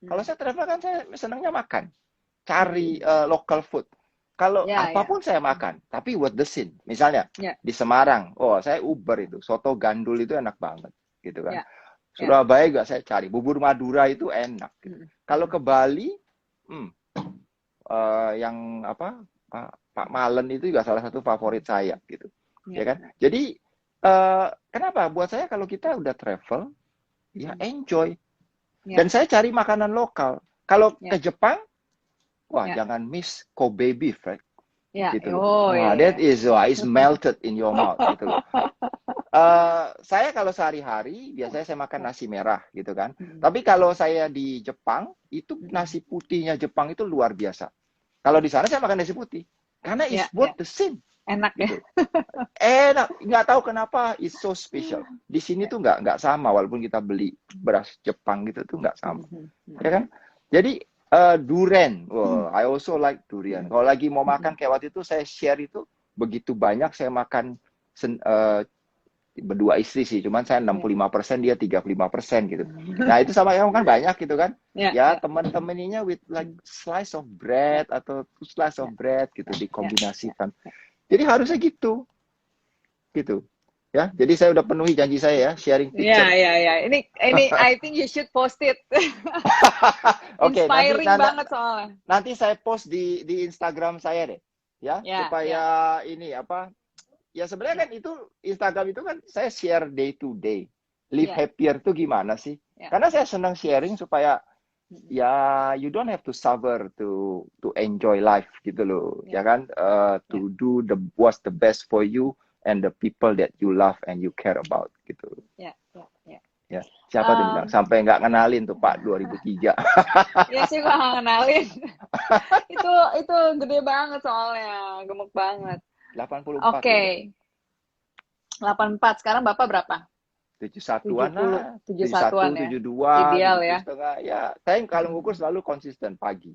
kalau hmm, saya travel kan saya senangnya makan, hmm. cari local food. Kalau Ya, ya. apapun saya makan, tapi what the scene. Misalnya Ya, di Semarang, oh saya Uber itu, soto gandul itu enak banget, gitu kan. ya, ya. Surabaya juga saya cari, bubur Madura itu enak. Gitu. Hmm, Kalau hmm. ke Bali, hmm, yang apa Pak Malen itu juga salah satu favorit saya, gitu, ya Ya, kan. ya. Jadi kenapa? Buat saya kalau kita udah travel, ya Hmm. enjoy. Ya, Dan saya cari makanan lokal. Kalau ya, ke Jepang, wah ya, jangan miss Kobe beef, right? ya. Gitu loh. Oh, ya, Wah, ya. that is wah, is melted in your mouth gitu loh. Saya kalau sehari-hari biasanya saya makan Ya. nasi merah gitu kan. Hmm, Tapi kalau saya di Jepang itu hmm. nasi putihnya Jepang itu luar biasa. Kalau di sana saya makan nasi putih karena Ya, it's ya. both the same Enak ya. gitu. Enak, nggak tahu kenapa it's so special. Di sini Ya. tuh nggak sama walaupun kita beli beras Jepang gitu tuh nggak sama, Hmm, hmm, ya hmm, kan? Jadi durian, hmm. I also like durian. Kalau lagi mau makan kayak waktu itu saya share itu begitu banyak saya makan berdua istri sih, cuman saya Ya. 65% dia 35% gitu. Nah itu sama yang kan banyak gitu kan. Ya, Ya ya. teman-temannya with like Hmm. slice of Ya, bread atau two slice ya, of bread gitu ya, ya, dikombinasikan. ya. Jadi harusnya gitu. Ya, jadi saya udah penuhi janji saya ya, sharing Ya, picture. ya, ya. Ini I think you should post it. Oke, nanti, Inspiring banget soalnya. nanti saya post di Instagram saya deh, ya, Ya, supaya ya, ini apa? Ya sebenarnya ya, kan itu Instagram itu kan saya share day to day, live ya, happier tuh gimana sih? ya. Karena saya senang sharing supaya Mm-mm. ya you don't have to suffer to enjoy life gitu loh, Ya, ya kan? ya, To do the what's the best for you and the people that you love and you care about gitu. ya, ya, ya. Ya, siapa tuh bilang sampai nggak kenalin tuh Pak 2003. Ya sih gua nggak kenalin. Itu gede banget soalnya, gemuk banget. 84 Oke, udah. 84. Sekarang Bapak berapa? 71-an 70, lah, 71-an 71, ya. 72, Ideal ya. 70,5. Ya, saya kalau ngukur Mm-mm. selalu konsisten pagi.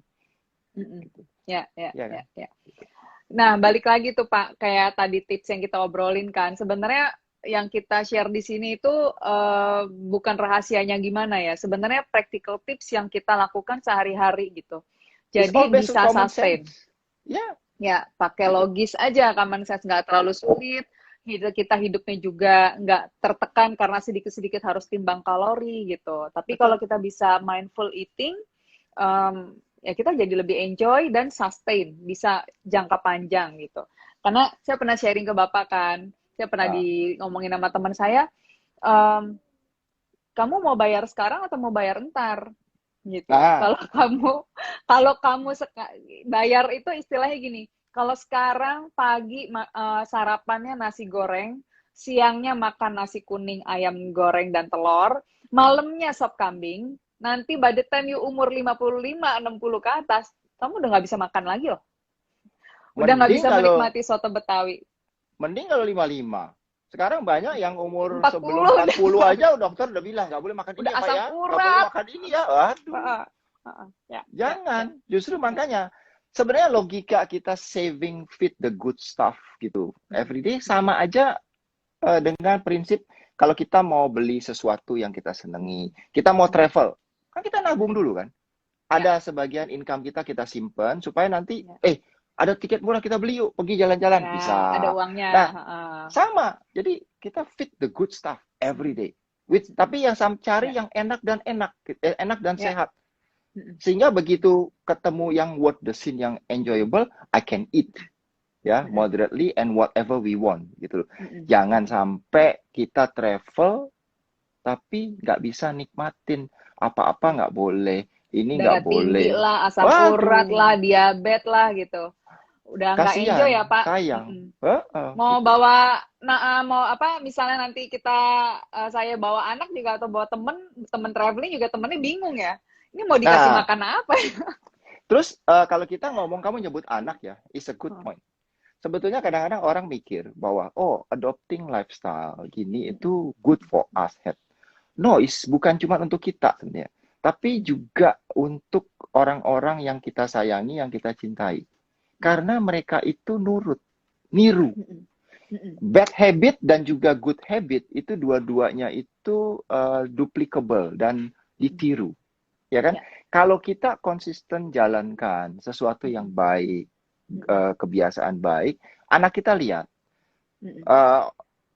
Mm-mm. Gitu. Ya, ya, Ya ya, kan? ya. Nah, balik lagi tuh Pak, kayak tadi tips yang kita obrolin kan. Sebenarnya yang kita share di sini itu bukan rahasianya gimana ya. Sebenarnya practical tips yang kita lakukan sehari-hari gitu. It's all Jadi based on bisa common sustain. sense. Ya, Ya, pakai gitu. logis aja, common sense, nggak terlalu sulit. Kita hidupnya juga nggak tertekan karena sedikit-sedikit harus timbang kalori gitu. Tapi kalau Betul. kita bisa mindful eating, ya kita jadi lebih enjoy dan sustain, bisa jangka panjang gitu. Karena saya pernah sharing ke Bapak kan, saya pernah Ah, ngomongin sama teman saya, em, kamu mau bayar sekarang atau mau bayar entar? Gitu. nah, Kalau kamu bayar itu istilahnya gini, kalau sekarang pagi sarapannya nasi goreng, siangnya makan nasi kuning, ayam goreng dan telur, malamnya sop kambing, nanti by the time you umur 55, 60 ke atas, kamu udah nggak bisa makan lagi loh. Udah nggak mending bisa kalau menikmati soto Betawi. mending kalau 55. Sekarang banyak yang umur sebelum 40 udah, 40 aja dokter udah bilang nggak boleh makan ini udah ya Pak asam ya, nggak boleh urat. makan ini ya. Waduh, Uh, ya, ya, ya, jangan. Justru ya. makanya sebenarnya logika kita saving fit the good stuff gitu everyday sama aja dengan prinsip kalau kita mau beli sesuatu yang kita senangi, kita mau travel, kan kita nabung dulu kan. Ya, Ada sebagian income kita kita simpan supaya nanti ya. ada tiket murah kita beli yuk pergi jalan-jalan Ya, ada bisa. uangnya. Nah, sama. Jadi kita fit the good stuff every day. Tapi yang cari Ya, yang enak dan ya. sehat. Sehingga begitu ketemu yang worth the scene yang enjoyable, I can eat ya moderately and whatever we want gitu loh. Jangan sampai kita travel tapi nggak bisa nikmatin apa-apa nggak boleh, ini nggak Darah tinggi boleh. lah, asam urat Waduh, lah, diabetes lah gitu. Udah nggak enjoy kasihan, ya, Pak. sayang. Mau Gitu. bawa, mau apa? Misalnya nanti saya bawa anak juga atau bawa temen traveling juga temennya bingung ya. Ini mau dikasih Nah, makan apa? Terus kalau kita ngomong, kamu nyebut anak ya, is a good point. Sebetulnya kadang-kadang orang mikir bahwa oh adopting lifestyle gini itu good for us. No, bukan cuma untuk kita sebenarnya, tapi juga untuk orang-orang yang kita sayangi, yang kita cintai. Karena mereka itu niru. Bad habit dan juga good habit itu dua-duanya itu duplicable dan ditiru. Ya kan? Kalau kita konsisten jalankan sesuatu yang baik, kebiasaan baik, anak kita lihat,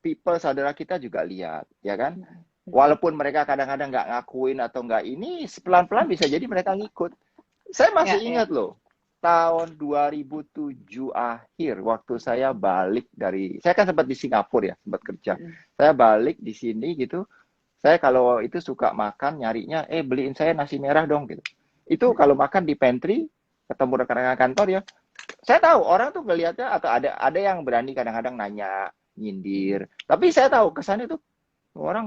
people saudara kita juga lihat, ya kan? Walaupun mereka kadang-kadang nggak ngakuin atau nggak ini, pelan-pelan bisa jadi mereka ngikut. Saya masih ingat loh, tahun 2007 akhir, waktu saya balik saya kan sempat di Singapura ya, sempat kerja. Saya balik di sini gitu, saya kalau itu suka makan, nyarinya, beliin saya nasi merah dong gitu. Itu kalau makan di pantry, ketemu rekan-rekan kantor ya, saya tahu orang tuh ngelihatnya, atau ada yang berani kadang-kadang nanya, nyindir. Tapi saya tahu kesannya tuh orang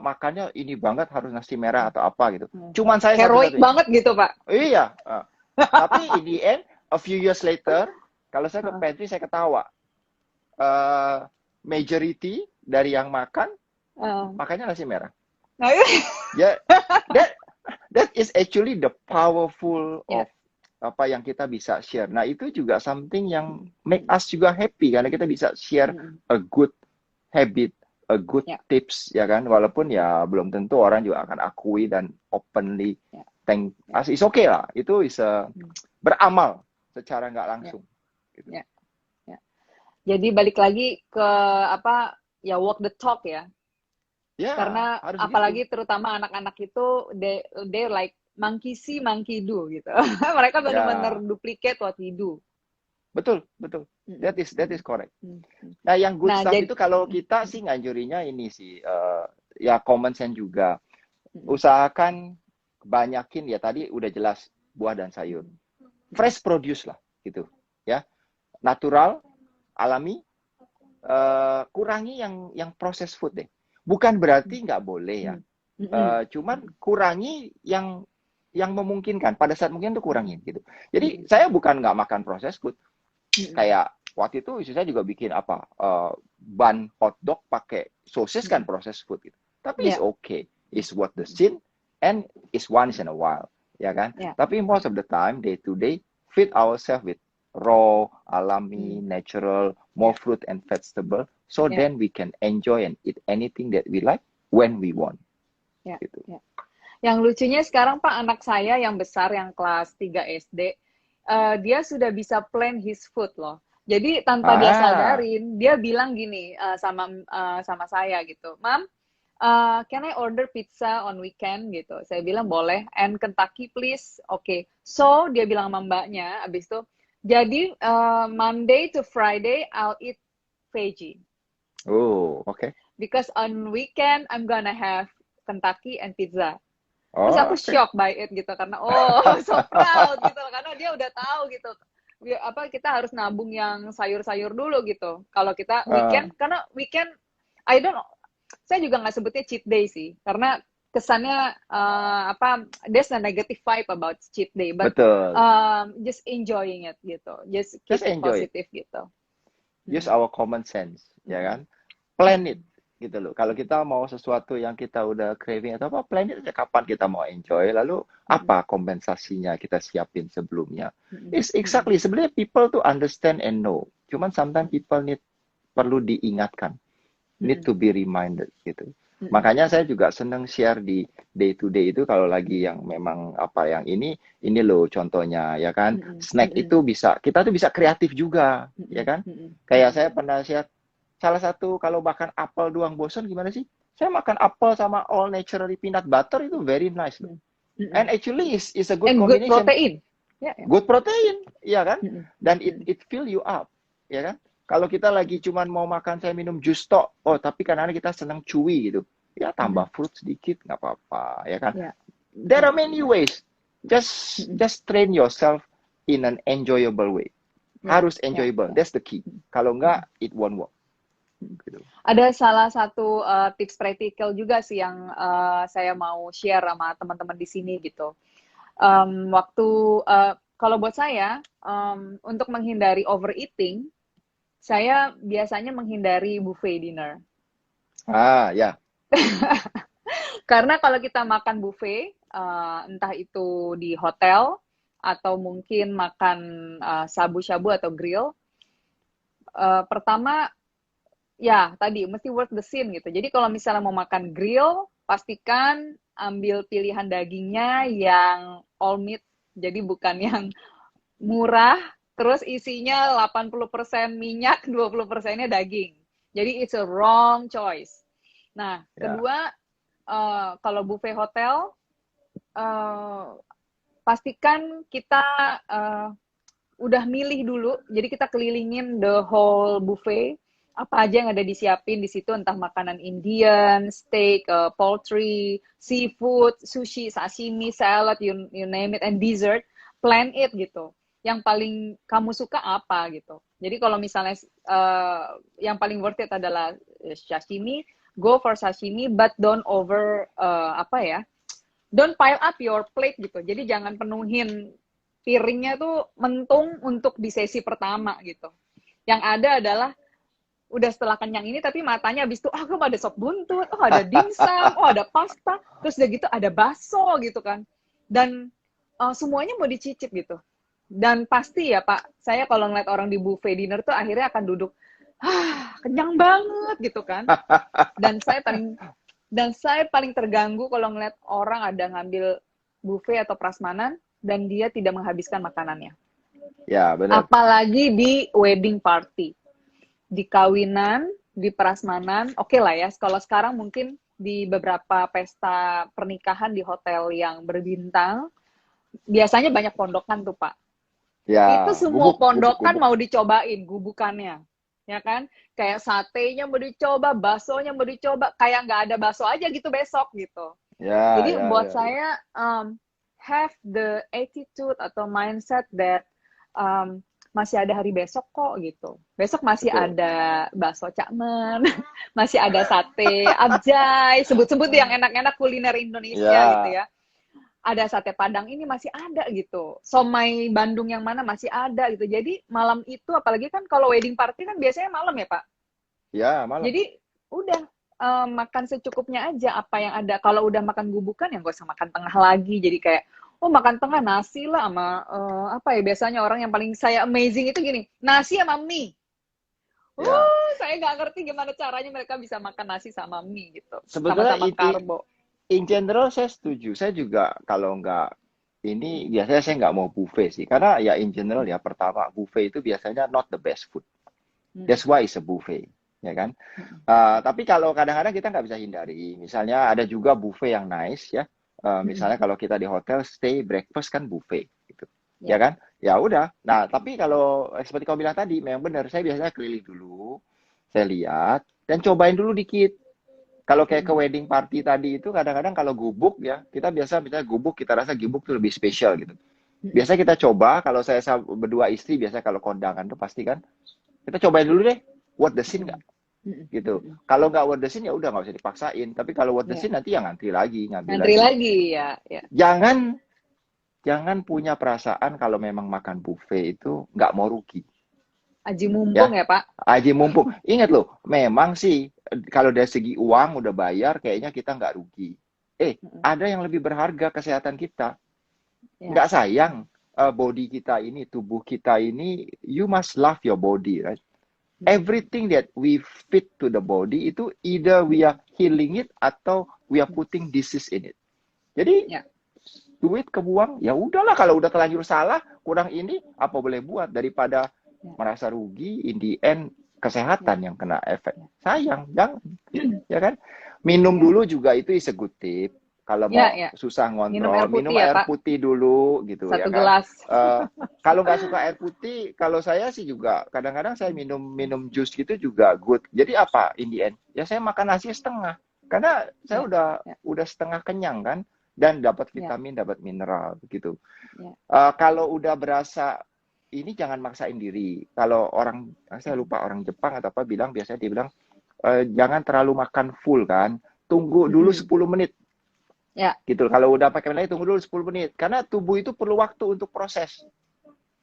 makannya ini banget harus nasi merah atau apa gitu. Cuman saya heroik banget gitu, Pak. Iya. Tapi in the end, a few years later, kalau saya ke pantry saya ketawa. Majority dari yang makannya nasi merah. Ya, that is actually the powerful of apa yang kita bisa share. Nah, itu juga something yang make us juga happy karena kita bisa share a good habit, a good tips, ya kan? Walaupun ya belum tentu orang juga akan akui dan openly thank us. It's okay lah. Itu bisa beramal secara nggak langsung. Gitu. Jadi balik lagi ke walk the talk ya. Karena apalagi gitu. Terutama anak-anak itu they like monkey see, monkey do gitu. Mereka benar-benar duplicate what we do. Betul. That is correct. Nah, yang good stuff itu kalau kita sih nganjurinya ini sih, ya common sense juga. Usahakan banyakin ya, tadi udah jelas buah dan sayur. Fresh produce lah gitu ya. Natural, alami, kurangi yang processed food deh. Bukan berarti nggak boleh ya. Cuman kurangi yang memungkinkan. Pada saat mungkin tuh kurangin gitu. Jadi saya bukan nggak makan processed food. Kayak waktu itu istri saya juga bikin bun hotdog pakai sosis kan processed food gitu. Tapi it's okay. It's worth the sin and it's once in a while. Ya kan? Tapi most of the time, day to day, feed ourselves with raw, alami, natural, more fruit and vegetable. So then we can enjoy and eat anything that we like when we want. Gitu. Yang lucunya sekarang Pak, anak saya yang besar, yang kelas 3 SD, dia sudah bisa plan his food loh. Jadi tanpa dia sadarin, dia bilang gini sama saya gitu, Mom, can I order pizza on weekend gitu? Saya bilang boleh, and Kentucky please. Okay. So dia bilang sama mbaknya, abis itu, jadi Monday to Friday I'll eat veggie. Oh, okay. Because on weekend I'm gonna have Kentucky and pizza. Terus aku shock by it gitu, karena so proud gitu, karena dia udah tahu gitu kita harus nabung yang sayur-sayur dulu gitu kalau kita weekend. Karena weekend saya juga nggak sebutnya cheat day sih, karena kesannya there's a negative vibe about cheat day, but just enjoying it gitu, just keep it positive gitu. Use our common sense, ya kan? Plan it gitu loh. Kalau kita mau sesuatu yang kita udah craving atau apa, plan it aja kapan kita mau enjoy, lalu apa kompensasinya kita siapin sebelumnya. It's exactly, sebenarnya people to understand and know. Cuman sometimes people perlu diingatkan, need to be reminded gitu. Makanya saya juga seneng share di day to day itu, kalau lagi yang memang yang ini loh contohnya, ya kan. Snack itu kita tuh bisa kreatif juga, ya kan. Kayak saya pernah share, salah satu kalau makan apel doang bosan gimana sih? Saya makan apel sama all naturally peanut butter, itu very nice loh. And actually is a good combination. Good protein. Good protein, ya kan? Dan it fill you up, ya kan? Kalau kita lagi cuman mau makan, saya minum jus tok, tapi kadang-kadang kita senang chewy gitu. Ya tambah fruit sedikit nggak apa-apa, ya kan? There are many ways. Just train yourself in an enjoyable way. Harus enjoyable. That's the key. Kalau nggak, it won't work. Gitu. Ada salah satu tips practical juga sih yang saya mau share sama teman-teman di sini gitu. Waktu kalau buat saya, untuk menghindari overeating, saya biasanya menghindari buffet dinner. Ah, ya. Karena kalau kita makan buffet, entah itu di hotel atau mungkin makan shabu-shabu atau grill, pertama ya tadi mesti worth the scene gitu. Jadi kalau misalnya mau makan grill, pastikan ambil pilihan dagingnya yang all meat, jadi bukan yang murah, terus isinya 80% minyak, 20%-nya daging. Jadi it's a wrong choice. Nah, Ya. kedua, kalau buffet hotel, eh, pastikan kita udah milih dulu. Jadi kita kelilingin the whole buffet, apa aja yang ada disiapin di situ, entah makanan Indian, steak, poultry, seafood, sushi, sashimi, salad, you name it, and dessert. Plan it gitu. Yang paling kamu suka apa gitu. Jadi kalau misalnya yang paling worth it adalah sashimi, go for sashimi, but don't over don't pile up your plate gitu. Jadi jangan penuhin piringnya tuh mentung untuk di sesi pertama gitu. Yang ada adalah udah setelah kenyang ini tapi matanya habis itu kok ada sop buntut, ada dimsum, ada pasta, terus udah gitu ada bakso gitu kan. Dan semuanya mau dicicip gitu. Dan pasti ya Pak, saya kalau ngeliat orang di buffet dinner tuh akhirnya akan duduk, kenyang banget gitu kan. Dan saya paling terganggu kalau ngeliat orang ada ngambil buffet atau prasmanan dan dia tidak menghabiskan makanannya. Ya, benar. Apalagi di wedding party, di kawinan, di prasmanan, oke lah ya. Kalau sekarang mungkin di beberapa pesta pernikahan di hotel yang berbintang, biasanya banyak pondokan tuh Pak. Itu Ya, semua gubuk, gubuk, pondokan gubuk. mau dicobain gubukannya, ya kan? Kayak satenya mau dicoba, baksonya mau dicoba, kayak nggak ada bakso aja gitu besok gitu. Ya, Jadi ya, buat ya, ya. saya have the attitude atau mindset that masih ada hari besok kok gitu. Besok masih Betul. ada bakso cakmen, masih ada sate abjay, sebut-sebut yang enak-enak kuliner Indonesia gitu Ya, ya. Ada sate Padang ini masih ada gitu. Somai Bandung yang mana masih ada gitu. Jadi malam itu apalagi kan kalau wedding party kan biasanya malam ya Pak. ya, malam. Jadi udah makan secukupnya aja apa yang ada. Kalau udah makan gubukan ya gak usah makan tengah lagi. Jadi kayak makan tengah nasi lah sama apa ya biasanya orang yang paling saya amazing itu gini, nasi sama mie. Ya. Saya nggak ngerti gimana caranya mereka bisa makan nasi sama mie gitu. Sebetulnya Sama-sama karbo. in general saya setuju. Saya juga kalau nggak ini biasanya saya nggak mau buffet sih. Karena ya in general ya pertama buffet itu biasanya not the best food. That's why it's a buffet, ya kan? Tapi kalau kadang-kadang kita nggak bisa hindari. Misalnya ada juga buffet yang nice ya. Misalnya kalau kita di hotel stay breakfast kan buffet gitu. Ya Ya. kan? Ya udah. Nah, tapi kalau seperti kau bilang tadi memang benar saya biasanya keliling dulu, saya lihat dan cobain dulu dikit. Kalau kayak ke wedding party tadi itu kadang-kadang kalau gubuk ya, kita biasa misalnya gubuk kita rasa gubuk tuh lebih spesial gitu. Biasa kita coba kalau saya berdua istri biasa kalau kondangan tuh pasti kan kita cobain dulu deh worth the scene nggak gitu. Kalau nggak worth the scene ya udah nggak usah dipaksain. Tapi kalau worth the Ya. scene nanti ya ngantri lagi, ngambil Ngantri lagi. lagi ya. Ya. Jangan jangan punya perasaan kalau memang makan buffet itu nggak mau rugi. Aji mumpung Ya, ya Pak. aji mumpung. Ingat loh, memang sih kalau dari segi uang udah bayar, kayaknya kita nggak rugi. Ada yang lebih berharga kesehatan kita. Ya. Nggak sayang body kita ini, tubuh kita ini, you must love your body, right? Everything that we fit to the body itu either we are healing it atau we are putting disease in it. Jadi Ya. duit kebuang, ya udahlah kalau udah terlanjur salah, kurang ini apa boleh buat daripada merasa rugi, in the end kesehatan yang kena efek. Sayang, jangan. Ya kan? Minum dulu juga itu is a good tip. Kalau mau Ya. susah Minum air ngontrol, minum putih ya air Pak. putih dulu gitu ya Satu kan. gelas. Kalau nggak suka air putih, kalau saya sih juga kadang-kadang saya minum jus gitu juga good. Jadi apa in the end? Ya saya makan nasi setengah. Karena saya udah setengah kenyang kan dan dapat vitamin, dapat mineral gitu. Kalau udah berasa ini jangan maksain diri. Kalau orang saya lupa orang Jepang atau apa bilang biasanya dia bilang jangan terlalu makan full kan. Tunggu dulu 10 menit. Ya. Gitu. Kalau udah pakai lagi tunggu dulu 10 menit karena tubuh itu perlu waktu untuk proses.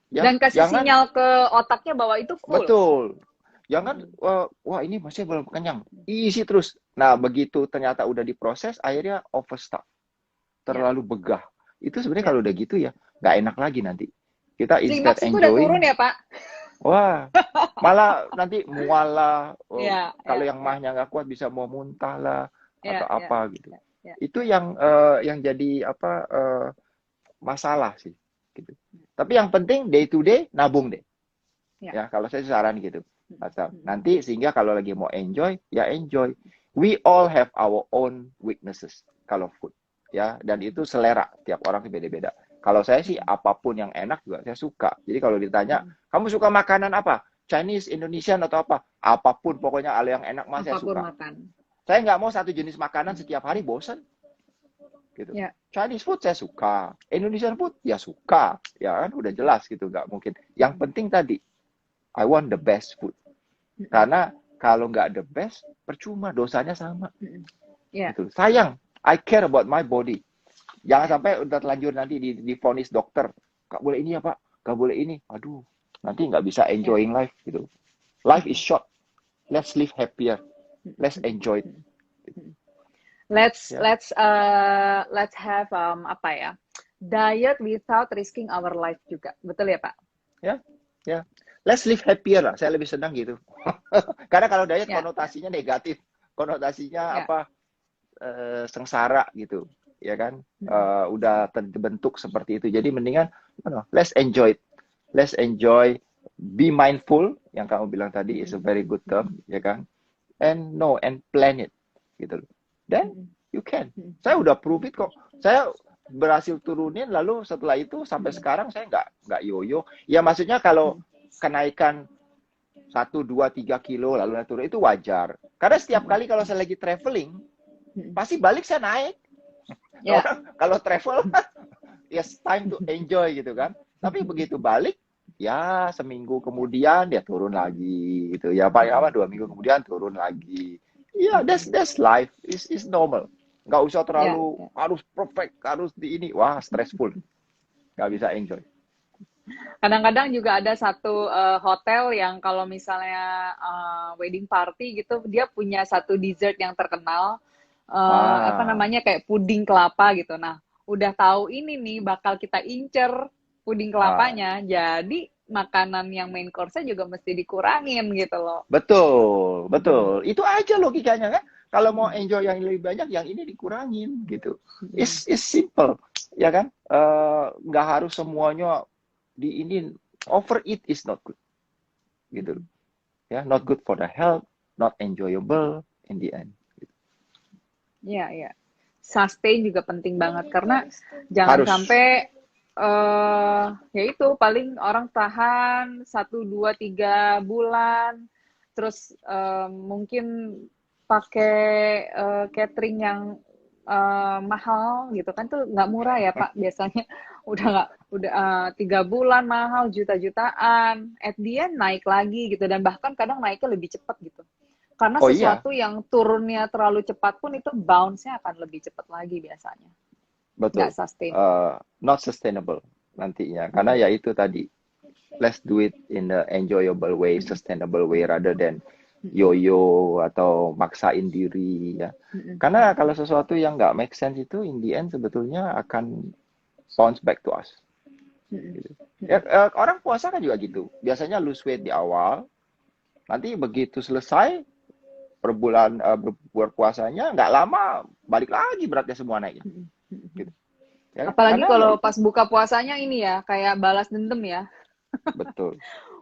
Ya, Dan kasih jangan sinyal ke otaknya bahwa itu full. betul. Jangan Mm-mm. wah ini masih belum kenyang. Isi terus. Nah, begitu ternyata udah diproses akhirnya overstuff, Ya, terlalu begah. Itu sebenarnya ya. kalau udah gitu ya nggak enak lagi nanti. Kita instead Klimaks itu udah turun enjoying, ya, Pak? wah malah nanti mual lah. Ya, Kalau ya, yang ya, mahnya nggak kuat bisa mau muntah lah atau ya, ya, apa gitu. ya, ya, Itu ya. yang jadi apa masalah sih gitu. Tapi yang penting day to day nabung deh. Ya. Ya, kalau saya saran gitu. Atau Mm-mm. nanti sehingga kalau lagi mau enjoy, ya enjoy. We all have our own weaknesses kalau food. Ya, dan itu selera tiap orang beda-beda. Kalau saya sih apapun yang enak juga saya suka. Jadi kalau ditanya, Mm-mm. kamu suka makanan apa? Chinese, Indonesian atau apa? Apapun pokoknya ada yang enak mah saya Apapun suka. makan. Saya nggak mau satu jenis makanan setiap hari bosan gitu. Ya. Chinese food saya suka, Indonesian food ya suka, ya kan udah jelas gitu nggak mungkin. Yang penting tadi I want the best food. Mm-mm. Karena kalau nggak the best, percuma, dosanya sama. Mm-mm. Ya, Gitu. Sayang, I care about my body. Jangan ya, sampai udah terlanjur nanti divonis dokter, nggak boleh ini ya Pak, nggak boleh ini. Aduh, nanti nggak bisa ya. enjoying life gitu. Life is Mm-mm. short. Let's live happier. Let's enjoy it. Mm-mm. Let's Ya, let's let's have apa ya? Diet without risking our life juga. Betul ya, Pak? ya, ya. Let's live happier lah. Saya lebih senang gitu. Karena kalau diet Ya, ya, konotasinya negatif, konotasinya ya. apa? Sengsara gitu, ya kan? Mm-mm. Udah terbentuk seperti itu. Jadi mendingan, let's enjoy it. Let's enjoy, be mindful, yang kamu bilang tadi is a Mm-mm. very good term, Mm-mm. ya kan? And plan it, gitu. Then Mm-mm. you can. Mm-mm. Saya udah prove it kok. Saya berhasil turunin, lalu setelah itu sampai sekarang saya nggak yoyo. Ya maksudnya kalau Mm-mm. kenaikan 1, 2, 3 kilo lalu turun itu wajar. Karena setiap Mm-mm. kali kalau saya lagi traveling, Mm-mm. pasti balik saya naik. Ya. Orang kalau travel, yes time to enjoy gitu kan. Tapi begitu balik, ya seminggu kemudian dia turun lagi gitu. Ya paling lama 2 minggu kemudian turun lagi. Ya, that's life. Is normal. Nggak usah Ya, terlalu ya. harus perfect, harus di ini. Wah, stressful. Nggak bisa enjoy. Kadang-kadang juga ada satu hotel yang kalau misalnya wedding party gitu, dia punya satu dessert yang terkenal, apa Ah, namanya kayak puding kelapa gitu. Nah, udah tahu ini nih bakal kita incer puding ah, kelapanya, jadi makanan yang main course-nya juga mesti dikurangin gitu loh. betul, Mm-mm. betul. Itu aja logikanya kan. Kalau mau Mm-mm. enjoy yang lebih banyak, yang ini dikurangin gitu. Mm-mm. It's simple, ya kan? Nggak harus semuanya di ini. Overeat is not good, gitu. Mm-mm. Ya, not good for the health, not enjoyable in the end. Iya, iya. Sustain juga penting banget karena jangan Harus. sampai ya itu paling orang tahan 1, 2, 3 bulan, terus mungkin pakai catering yang mahal gitu kan tuh nggak murah ya Pak biasanya udah nggak udah 3 bulan mahal juta-jutaan, at the end naik lagi gitu dan bahkan kadang naiknya lebih cepat gitu. Karena Oh iya, sesuatu yang turunnya terlalu cepat pun itu bounce-nya akan lebih cepat lagi biasanya. Nggak betul. sustain. Not sustainable nantinya. Karena Mm-mm. ya itu tadi, let's do it in the enjoyable way, Mm-mm. sustainable way, rather than Mm-mm. yo-yo atau maksain diri ya. Mm-mm. Karena kalau sesuatu yang nggak make sense itu in the end sebetulnya akan bounce back to us. Mm-mm. Gitu. Ya, Mm-mm. orang puasa kan juga gitu. Biasanya lose weight di awal, nanti begitu selesai per bulan berpuasanya nggak lama balik lagi beratnya semua naik. Mm-mm. Gitu. Mm-mm. Ya kan? Apalagi Karena ya kalau itu pas buka puasanya ini ya, kayak balas dendam ya. betul.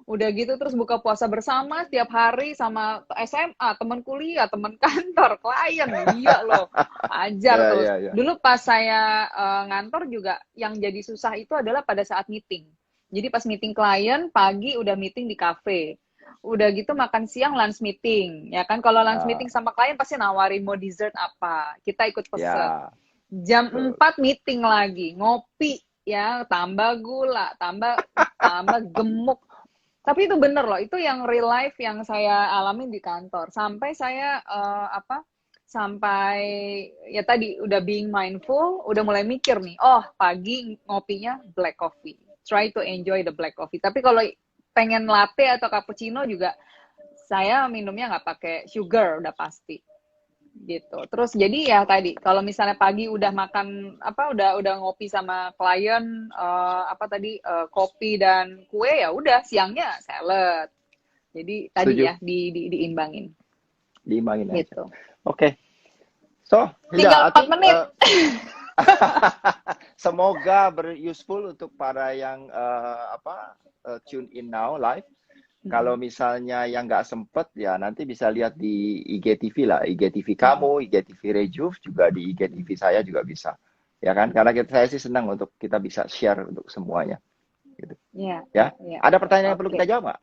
Udah gitu terus buka puasa bersama setiap hari sama SMA, teman kuliah, teman kantor, klien. Iya loh, ajar Ya terus. ya ya. Dulu pas saya ngantor juga yang jadi susah itu adalah pada saat meeting. Jadi pas meeting klien, pagi udah meeting di kafe. Udah gitu makan siang lunch meeting. Ya kan kalau lunch Ah, meeting sama klien pasti nawarin mau dessert apa. Kita ikut pesen. ya Jam betul. 4 meeting lagi, ngopi ya, tambah gula, tambah tambah gemuk. Tapi itu bener loh, itu yang real life yang saya alamin di kantor. Sampai saya apa? sampai ya tadi udah being mindful, udah mulai mikir nih, oh pagi ngopinya black coffee. Try to enjoy the black coffee. Tapi kalau pengen latte atau cappuccino juga saya minumnya nggak pakai sugar udah pasti gitu. Terus jadi ya tadi kalau misalnya pagi udah makan apa udah ngopi sama klien apa tadi kopi dan kue ya udah siangnya salad. Jadi tadi Setuju. ya diimbangin Diimbangin aja. gitu. Oke. So, Tinggal Hilda, I 4 think menit. semoga useful untuk para yang tune in now live. Kalau misalnya yang nggak sempet ya nanti bisa lihat di IGTV lah, IGTV kamu, IGTV Rejuve juga di IGTV saya juga bisa, ya kan? Karena saya sih senang untuk kita bisa share untuk semuanya, gitu. Iya, Ya, iya. ada pertanyaan yang perlu Oke. kita jawab nggak?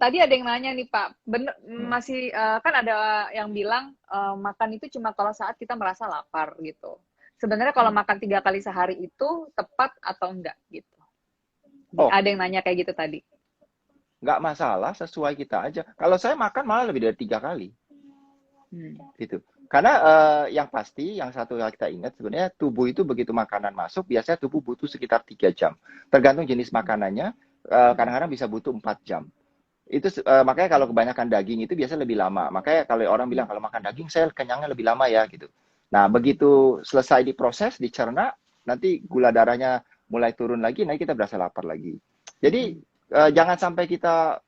Tadi ada yang nanya nih Pak, bener masih kan ada yang bilang makan itu cuma kalau saat kita merasa lapar gitu. Sebenarnya kalau makan 3 kali sehari itu tepat atau enggak gitu? Oh, Ada yang nanya kayak gitu tadi. nggak masalah, sesuai kita aja. Kalau saya makan malah lebih dari 3 kali, gitu. Karena yang pasti, yang satu yang kita ingat sebenarnya tubuh itu begitu makanan masuk, biasanya tubuh butuh sekitar 3 jam. Tergantung jenis makanannya, kadang-kadang bisa butuh 4 jam. Itu makanya kalau kebanyakan daging itu biasa lebih lama. Makanya kalau orang bilang kalau makan daging saya kenyangnya lebih lama ya gitu. Nah, begitu selesai diproses, dicerna, nanti gula darahnya mulai turun lagi, nanti kita berasa lapar lagi. Jadi jangan sampai kita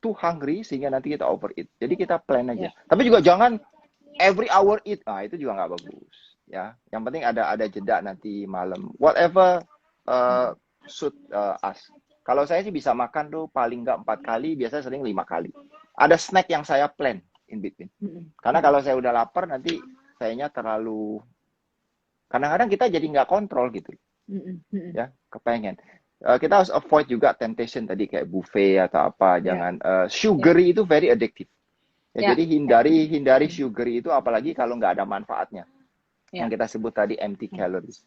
too hungry sehingga nanti kita overeat. Jadi kita plan aja. Tapi juga jangan every hour eat. Nah, itu juga nggak bagus. Ya, yang penting ada jeda nanti malam. Whatever suit us. Kalau saya sih bisa makan tuh paling nggak 4 kali, biasanya sering 5 kali. Ada snack yang saya plan in between. Karena kalau saya udah lapar nanti sayanya terlalu, kadang-kadang kita jadi nggak kontrol gitu. Ya, kepengen. Kita harus avoid juga temptation tadi kayak buffet atau apa. Jangan sugary itu very addictive. Ya, jadi hindari sugary itu apalagi kalau nggak ada manfaatnya. Yang kita sebut tadi empty calories.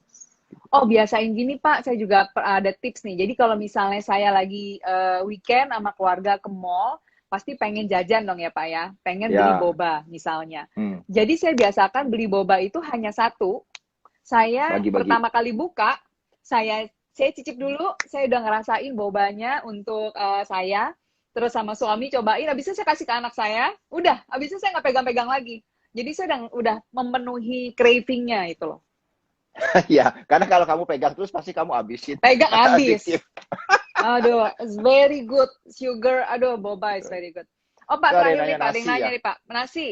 Oh, biasain gini Pak, saya juga ada tips nih. Jadi kalau misalnya saya lagi weekend sama keluarga ke mall, pasti pengen jajan dong ya Pak ya. Pengen beli boba misalnya. Jadi saya biasakan beli boba itu hanya satu. Saya pertama kali buka, saya cicip dulu, saya udah ngerasain bobanya untuk saya. Terus sama suami cobain, habis itu saya kasih ke anak saya. Udah, habis itu saya nggak pegang-pegang lagi. Jadi saya udah memenuhi craving-nya itu loh. Ya, karena kalau kamu pegang terus pasti kamu habisin. Pegang habis. Aduh, it's very good. Sugar, aduh, boba is very good. Oh Pak, terakhir nih Pak, ada yang nanya nih Pak. Nasi.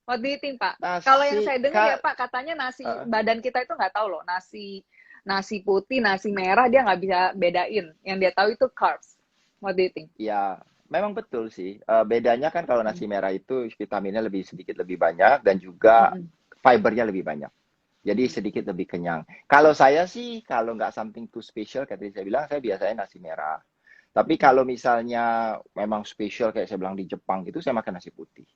What do you think Pak? Kalau yang saya dengar ya Pak, katanya nasi, badan kita itu nggak tahu loh. Nasi putih, nasi merah, dia nggak bisa bedain. Yang dia tahu itu carbs. What do you think? Ya, memang betul sih. Bedanya kan kalau nasi merah itu vitaminnya sedikit lebih banyak dan juga fibernya lebih banyak. Jadi sedikit lebih kenyang. Kalau saya sih, kalau nggak something too special, kayak tadi saya bilang, saya biasanya nasi merah. Tapi kalau misalnya memang special, kayak saya bilang di Jepang gitu, saya makan nasi putih.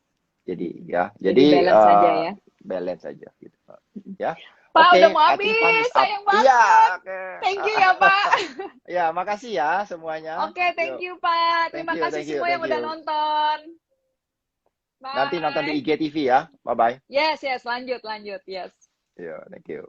Jadi ya, jadi balance saja ya. Balance aja gitu. Ya. Pak, udah mau habis, sayang banget. Iya, Thank you ya Pak. Ya, makasih ya semuanya. Oke, thank you Pak. Terima kasih semua yang udah nonton. Bye. Nanti nonton di IGTV ya. Bye-bye. Yes, lanjut. Yes. Yeah, thank you.